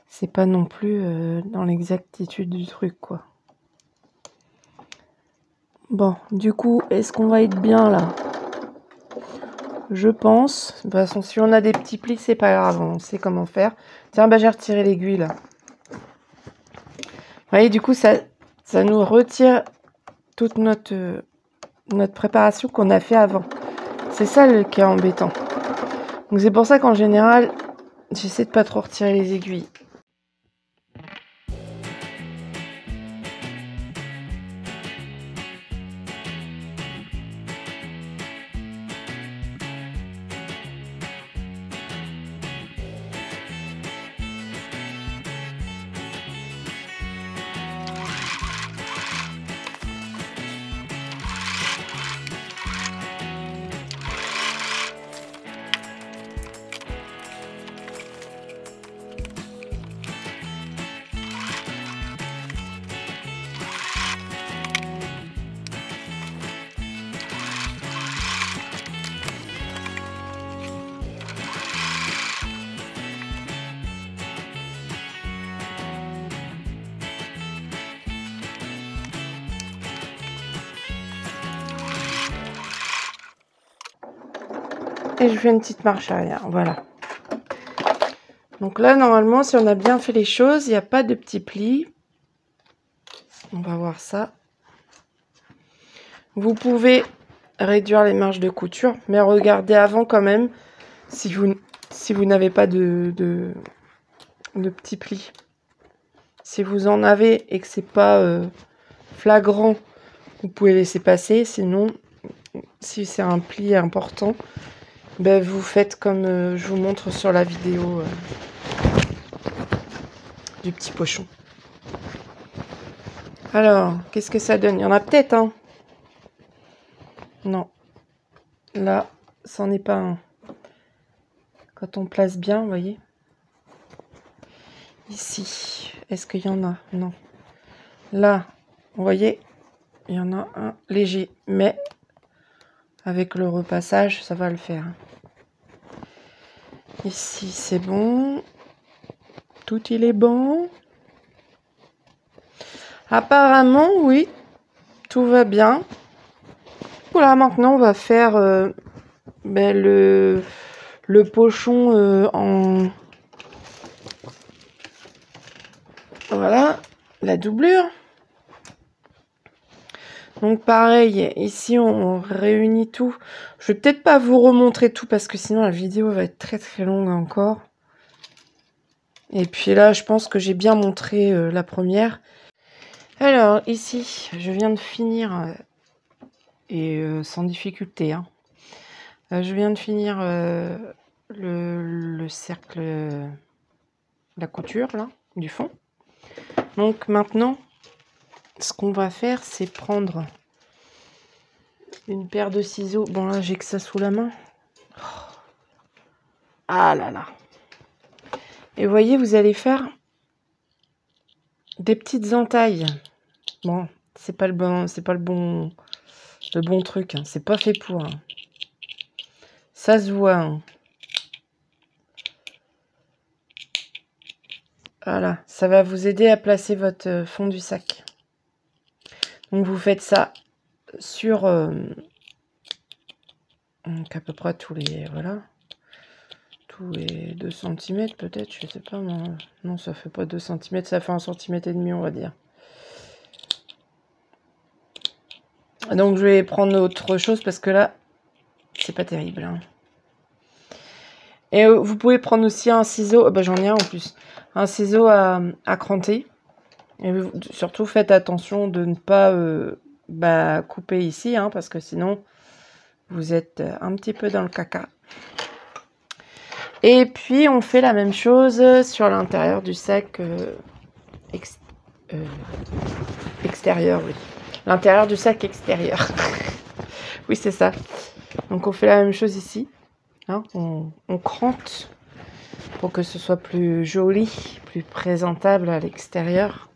c'est pas non plus dans l'exactitude du truc, quoi. Bon, du coup, est-ce qu'on va être bien là? Je pense. De toute façon, si on a des petits plis, c'est pas grave, on sait comment faire. Tiens, j'ai retiré l'aiguille là. Vous voyez, du coup, ça nous retire toute notre préparation qu'on a fait avant. C'est ça qui est embêtant. Donc c'est pour ça qu'en général, j'essaie de pas trop retirer les aiguilles. et je fais une petite marche arrière. Voilà. Donc là, normalement, si on a bien fait les choses, il n'y a pas de petits plis. On va voir ça. Vous pouvez réduire les marges de couture, mais regardez avant quand même si vous n'avez pas de petits plis. Si vous en avez et que c'est pas flagrant, vous pouvez laisser passer. Sinon, si c'est un pli important, ben vous faites comme je vous montre sur la vidéo du petit pochon. Alors, qu'est-ce que ça donne? Il y en a peut-être, hein? Non. Là, c'en est pas un. Quand on place bien, vous voyez. Ici, est-ce qu'il y en a? Non. Là, vous voyez, il y en a un léger, mais avec le repassage, ça va le faire. Ici, c'est bon. Tout, il est bon. Apparemment, oui, tout va bien. Voilà, maintenant, on va faire le pochon en... Voilà, la doublure. Donc pareil, ici on réunit tout. Je vais peut-être pas vous remontrer tout parce que sinon la vidéo va être très très longue encore. Et puis là, je pense que j'ai bien montré la première. Alors ici, je viens de finir, et sans difficulté, hein. Je viens de finir le cercle, la couture là, du fond. Donc maintenant, ce qu'on va faire, c'est prendre une paire de ciseaux. Bon là, j'ai que ça sous la main. Ah là là. Et vous voyez, vous allez faire des petites entailles. Bon, c'est pas le bon truc, hein. C'est pas fait pour, hein. Ça se voit, hein. Voilà, ça va vous aider à placer votre fond du sac. Donc vous faites ça sur donc à peu près tous les, voilà, tous les 2 cm peut-être, je sais pas, non, ça fait pas 2 cm, ça fait 1,5 cm, on va dire. Donc je vais prendre autre chose parce que là, c'est pas terrible, hein. Et vous pouvez prendre aussi un ciseau, j'en ai un en plus, un ciseau à cranter. Et surtout faites attention de ne pas couper ici, hein, parce que sinon vous êtes un petit peu dans le caca. Et puis on fait la même chose sur l'intérieur du sac extérieur, oui. L'intérieur du sac extérieur. Oui, c'est ça. Donc on fait la même chose ici. Hein, on crante pour que ce soit plus joli, plus présentable à l'extérieur.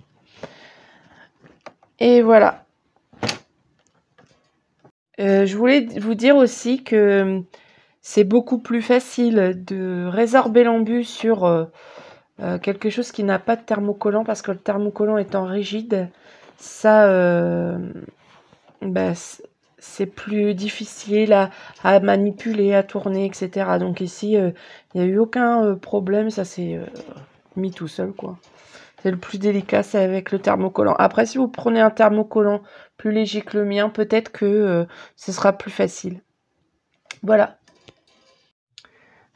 Et voilà. Je voulais vous dire aussi que c'est beaucoup plus facile de résorber l'embu sur quelque chose qui n'a pas de thermocollant, parce que le thermocollant étant rigide, ça c'est plus difficile à manipuler, à tourner, etc. Donc ici, il n'y a eu aucun problème, ça s'est mis tout seul, quoi. C'est le plus délicat, c'est avec le thermocollant. Après, si vous prenez un thermocollant plus léger que le mien, peut-être que ce sera plus facile. Voilà.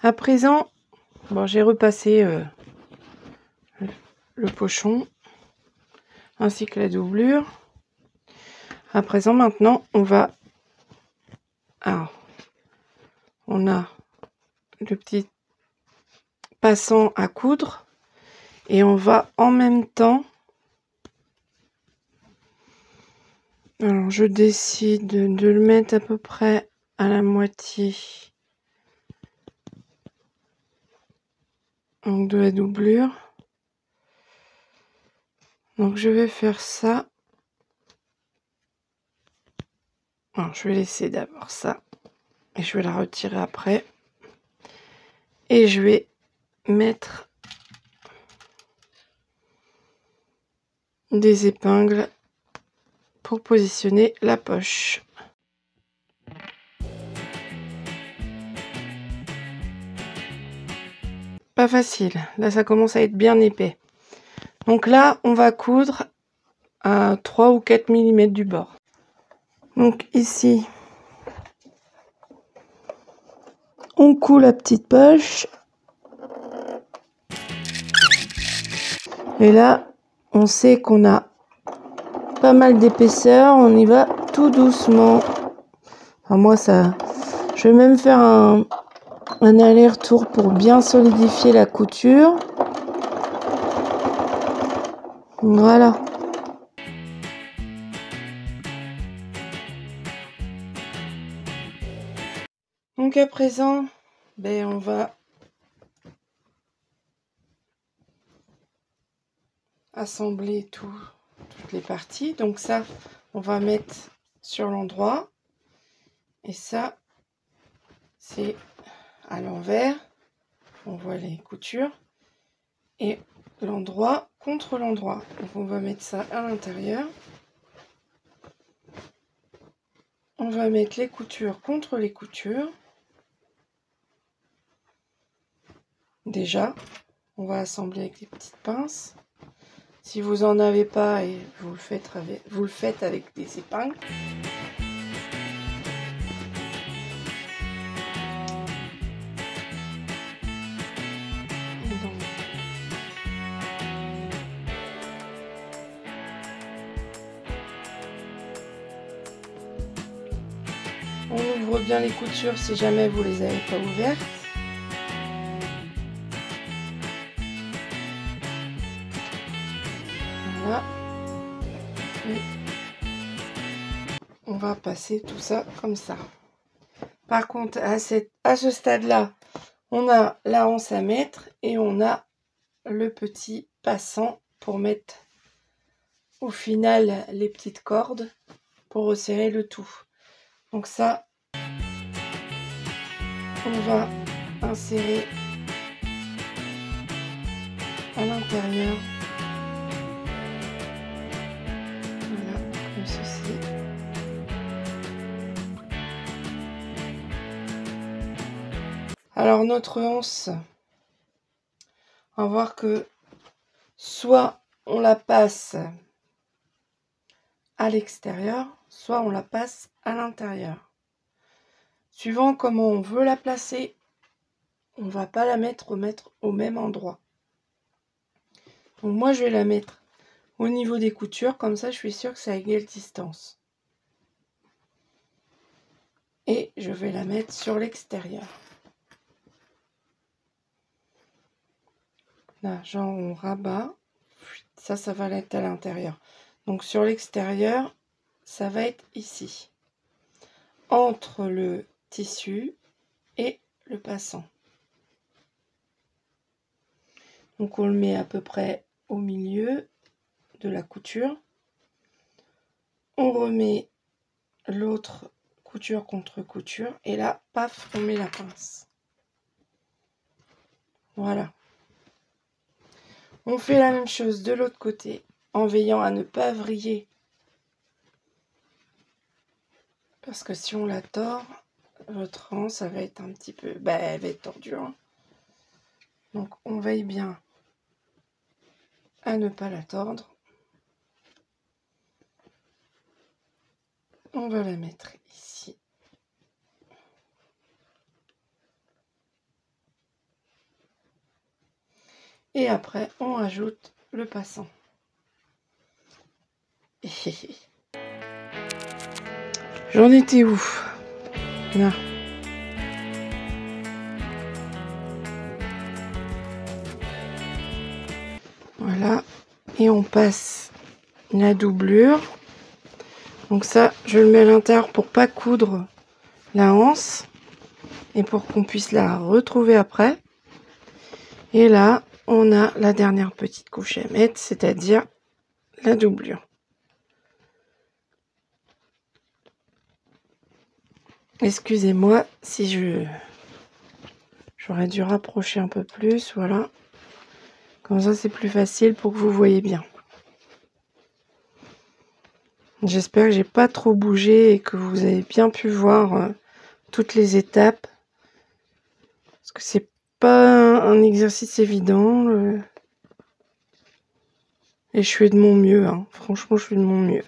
À présent, bon, j'ai repassé le pochon ainsi que la doublure. À présent, maintenant, on va... Alors, on a le petit passant à coudre et on va en même temps... Alors, je décide de le mettre à peu près à la moitié donc de la doublure. Donc, je vais faire ça. Alors, je vais laisser d'abord ça et je vais la retirer après. Et je vais mettre des épingles pour positionner la poche. pas facile. Là, ça commence à être bien épais. Donc là, on va coudre à 3 ou 4 mm du bord. Donc ici, on coud la petite poche. Et là, on sait qu'on a pas mal d'épaisseur. On y va tout doucement. Enfin, moi, ça... Je vais même faire un aller-retour pour bien solidifier la couture. Voilà. Donc à présent, on va assembler toutes les parties. Donc ça, on va mettre sur l'endroit. Et ça, c'est à l'envers. On voit les coutures. Et l'endroit contre l'endroit. Donc on va mettre ça à l'intérieur. On va mettre les coutures contre les coutures. Déjà, on va assembler avec des petites pinces. Si vous en avez pas, et vous le faites avec des épingles. On ouvre bien les coutures si jamais vous les avez pas ouvertes. Voilà. Et on va passer tout ça comme ça. Par contre, à ce stade-là, on a la anse à mettre et on a le petit passant pour mettre au final les petites cordes pour resserrer le tout. Donc ça, on va insérer à l'intérieur. Voilà, comme ceci. Alors notre anse, on va voir que soit on la passe à l'extérieur, soit on la passe à l'intérieur. Suivant comment on veut la placer, on va pas la mettre au même endroit. Donc moi je vais la mettre au niveau des coutures, comme ça je suis sûre que c'est à égale distance. Et je vais la mettre sur l'extérieur. Là, genre on rabat, ça va être à l'intérieur. Donc sur l'extérieur, ça va être ici, entre le tissu et le passant. Donc on le met à peu près au milieu de la couture. On remet l'autre couture contre couture et là, paf, on met la pince. Voilà. On fait la même chose de l'autre côté en veillant à ne pas vriller. Parce que si on la tord, votre anse, ça va être un petit peu... elle va être tordue. Hein. Donc on veille bien à ne pas la tordre. On va la mettre ici. Et après, on ajoute le passant. J'en étais où? Là. Voilà. Et on passe la doublure. Donc ça, je le mets à l'intérieur pour pas coudre la anse. Et pour qu'on puisse la retrouver après. Et là, on a la dernière petite couche à mettre, c'est-à-dire la doublure. Excusez-moi si j'aurais dû rapprocher un peu plus, voilà. Comme ça, c'est plus facile pour que vous voyez bien. J'espère que j'ai pas trop bougé et que vous avez bien pu voir toutes les étapes. Parce que pas un exercice évident. Et je fais de mon mieux, hein. Franchement, je fais de mon mieux.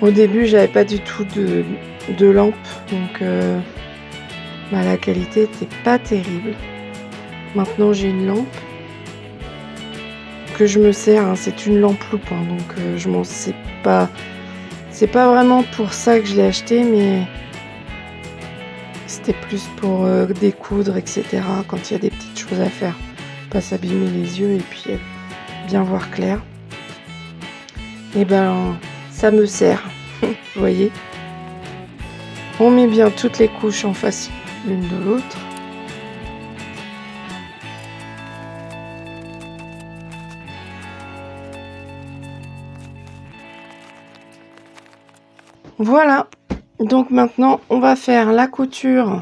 Au début, j'avais pas du tout de lampe, donc la qualité était pas terrible. Maintenant, j'ai une lampe que je me sers, hein. C'est une lampe loupe, hein, donc je m'en sais pas. C'est pas vraiment pour ça que je l'ai acheté, mais c'était plus pour découdre, etc. Quand il y a des petites choses à faire, pas s'abîmer les yeux et puis bien voir clair. Et ben, ça me sert, vous voyez. On met bien toutes les couches en face l'une de l'autre. Voilà, donc maintenant on va faire la couture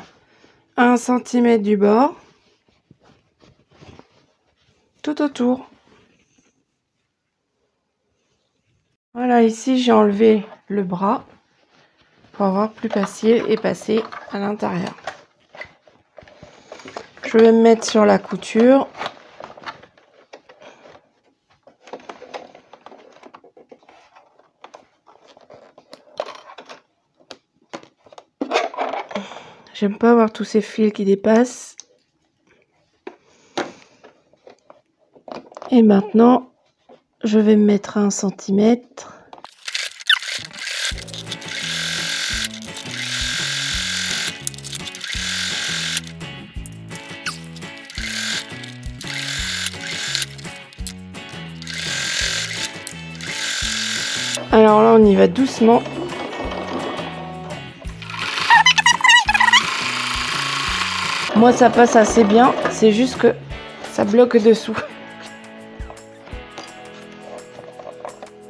à 1 cm du bord, tout autour. Voilà, ici j'ai enlevé le bras pour avoir plus facile et passer à l'intérieur. Je vais me mettre sur la couture. J'aime pas avoir tous ces fils qui dépassent. Et maintenant, je vais me mettre à 1 cm. Alors là, on y va doucement. Moi, ça passe assez bien. C'est juste que ça bloque dessous.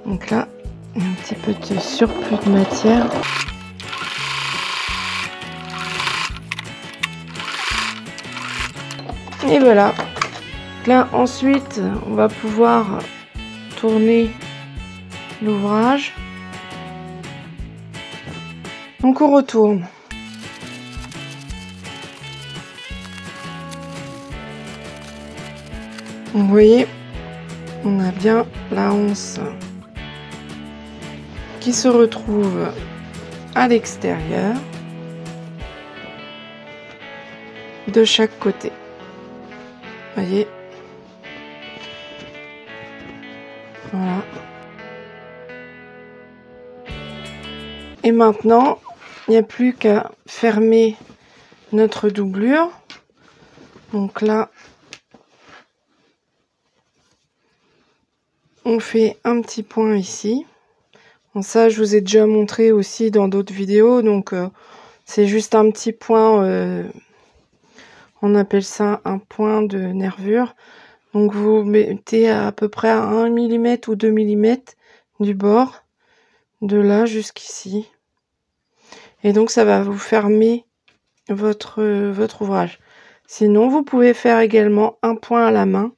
Donc là, un petit peu de surplus de matière. Et voilà. Là, ensuite, on va pouvoir tourner l'ouvrage. Donc on retourne. Vous voyez, on a bien la anse qui se retrouve à l'extérieur de chaque côté. Vous voyez, voilà. Et maintenant, il n'y a plus qu'à fermer notre doublure. Donc là, on fait un petit point ici. Bon, ça, je vous ai déjà montré aussi dans d'autres vidéos. Donc, c'est juste un petit point. On appelle ça un point de nervure. Donc, vous mettez à peu près à 1 mm ou 2 mm du bord. De là jusqu'ici. Et donc, ça va vous fermer votre ouvrage. Sinon, vous pouvez faire également un point à la main.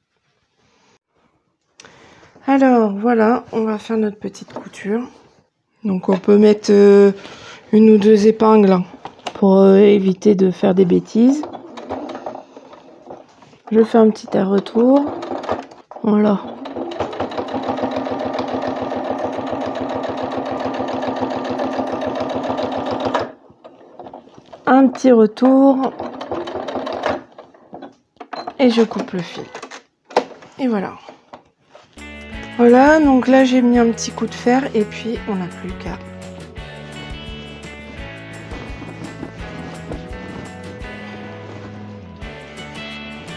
Alors voilà, on va faire notre petite couture. Donc on peut mettre une ou deux épingles pour éviter de faire des bêtises. Je fais un petit aller-retour. Voilà. Un petit retour. Et je coupe le fil. Et voilà. Voilà, donc là j'ai mis un petit coup de fer et puis on n'a plus qu'à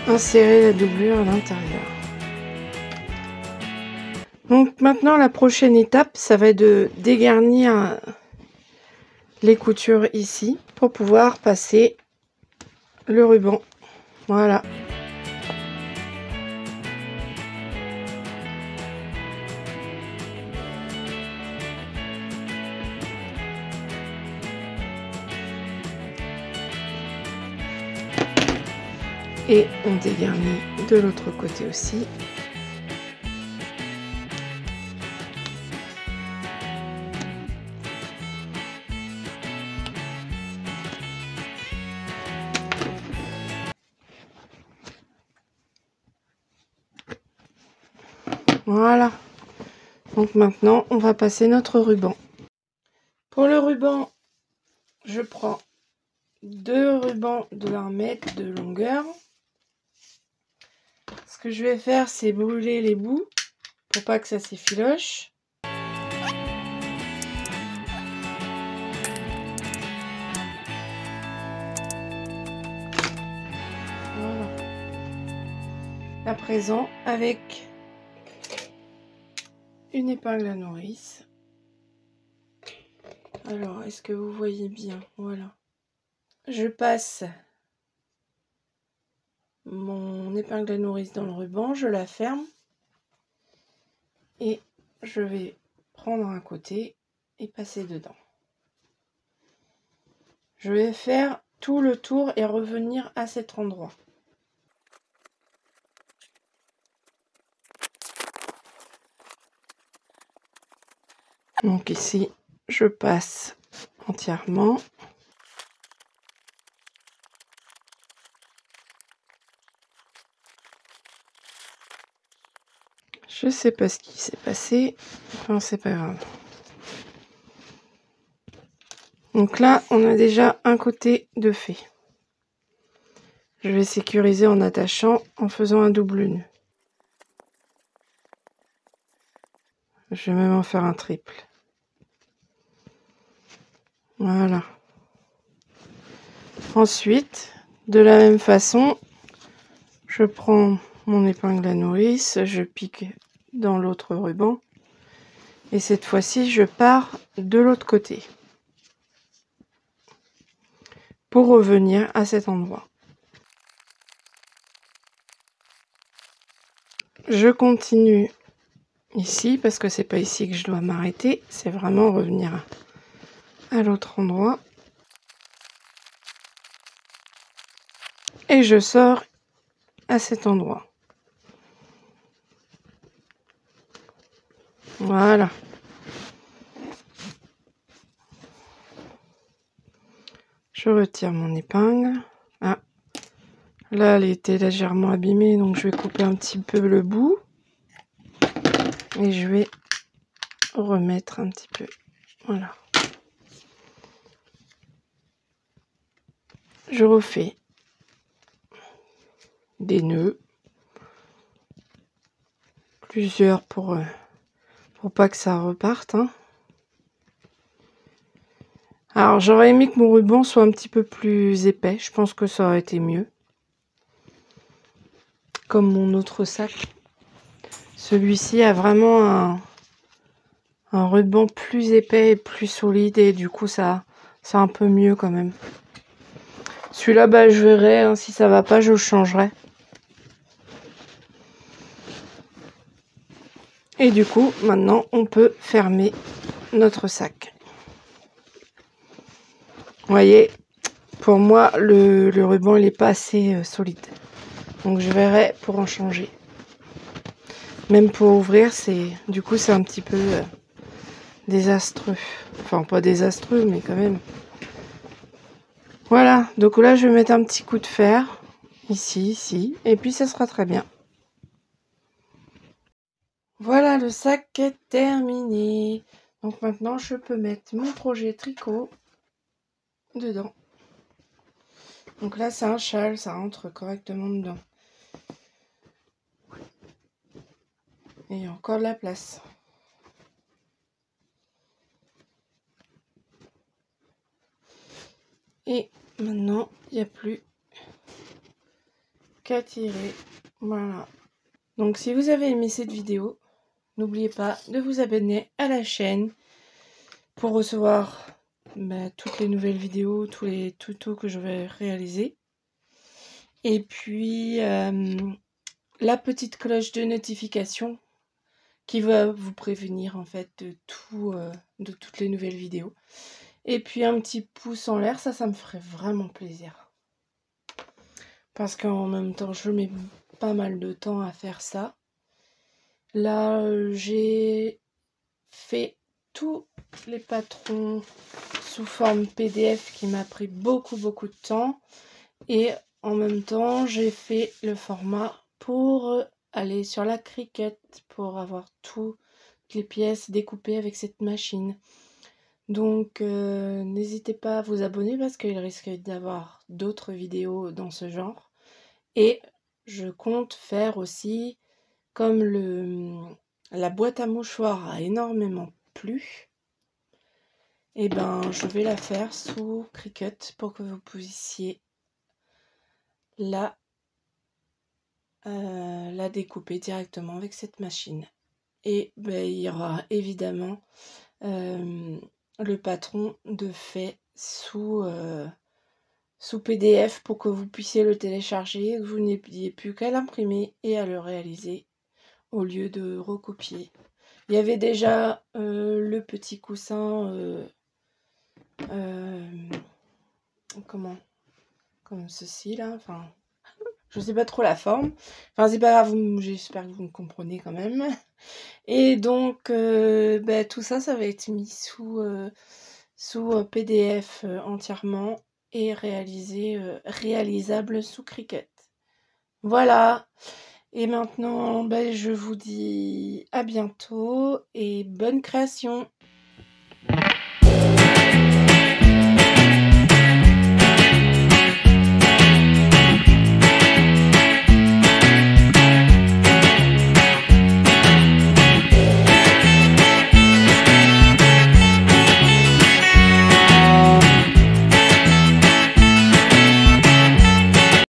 insérer la doublure à l'intérieur. Donc maintenant la prochaine étape, ça va être de dégarnir les coutures ici pour pouvoir passer le ruban. Voilà. Et on dégarnit de l'autre côté aussi. Voilà. Donc maintenant, on va passer notre ruban. Pour le ruban, je prends 2 rubans de 1 mètre de longueur. Ce que je vais faire, c'est brûler les bouts pour pas que ça s'effiloche. Voilà. À présent, avec une épingle à nourrice. Alors, est-ce que vous voyez bien? Voilà. Je passe mon épingle à nourrice dans le ruban, je la ferme et je vais prendre un côté et passer dedans. Je vais faire tout le tour et revenir à cet endroit. Donc ici, je passe entièrement. Je sais pas ce qui s'est passé, enfin c'est pas grave. Donc là, on a déjà un côté de fait. Je vais sécuriser en attachant, en faisant un double nœud. Je vais même en faire un triple. Voilà. Ensuite, de la même façon, je prends mon épingle à nourrice, je pique dans l'autre ruban. Et cette fois-ci, je pars de l'autre côté. Pour revenir à cet endroit. Je continue ici parce que c'est pas ici que je dois m'arrêter, c'est vraiment revenir à l'autre endroit. Et je sors à cet endroit. Voilà. Je retire mon épingle. Ah, là elle était légèrement abîmée, donc je vais couper un petit peu le bout. Et je vais remettre un petit peu. Voilà. Je refais des nœuds. Plusieurs pour pas que ça reparte. Hein. Alors j'aurais aimé que mon ruban soit un petit peu plus épais. Je pense que ça aurait été mieux. Comme mon autre sac. Celui-ci a vraiment un ruban plus épais et plus solide. Et du coup ça c'est un peu mieux quand même. Celui-là, bah, je verrai. Hein, si ça va pas, je le changerai. Et du coup, maintenant, on peut fermer notre sac. Vous voyez, pour moi, le ruban, il n'est pas assez solide. Donc, je verrai pour en changer. Même pour ouvrir, du coup, c'est un petit peu désastreux. Enfin, pas désastreux, mais quand même. Voilà, donc là, je vais mettre un petit coup de fer. Ici. Et puis, ça sera très bien. Voilà, le sac est terminé. Donc maintenant, je peux mettre mon projet tricot dedans. Donc là, c'est un châle, ça rentre correctement dedans. Et il y a encore de la place. Et maintenant, il n'y a plus qu'à tirer. Voilà. Donc si vous avez aimé cette vidéo, n'oubliez pas de vous abonner à la chaîne pour recevoir toutes les nouvelles vidéos, tous les tutos que je vais réaliser. Et puis la petite cloche de notification qui va vous prévenir en fait de toutes les nouvelles vidéos. Et puis un petit pouce en l'air, ça me ferait vraiment plaisir. Parce qu'en même temps, je mets pas mal de temps à faire ça. Là, j'ai fait tous les patrons sous forme PDF qui m'a pris beaucoup de temps. Et en même temps, j'ai fait le format pour aller sur la Cricut pour avoir toutes les pièces découpées avec cette machine. Donc n'hésitez pas à vous abonner parce qu'il risque d'avoir d'autres vidéos dans ce genre. Et je compte faire aussi, comme la boîte à mouchoirs a énormément plu, et ben je vais la faire sous Cricut pour que vous puissiez la découper directement avec cette machine. Et ben, il y aura évidemment le patron de fait sous PDF pour que vous puissiez le télécharger, que vous n'ayez plus qu'à l'imprimer et à le réaliser au lieu de recopier. Il y avait déjà le petit coussin comme ceci là, enfin je sais pas trop la forme, enfin c'est pas grave, j'espère que vous me comprenez quand même. Et donc tout ça va être mis sous PDF entièrement et réalisable sous Cricut. Voilà. Et maintenant je vous dis à bientôt et bonne création.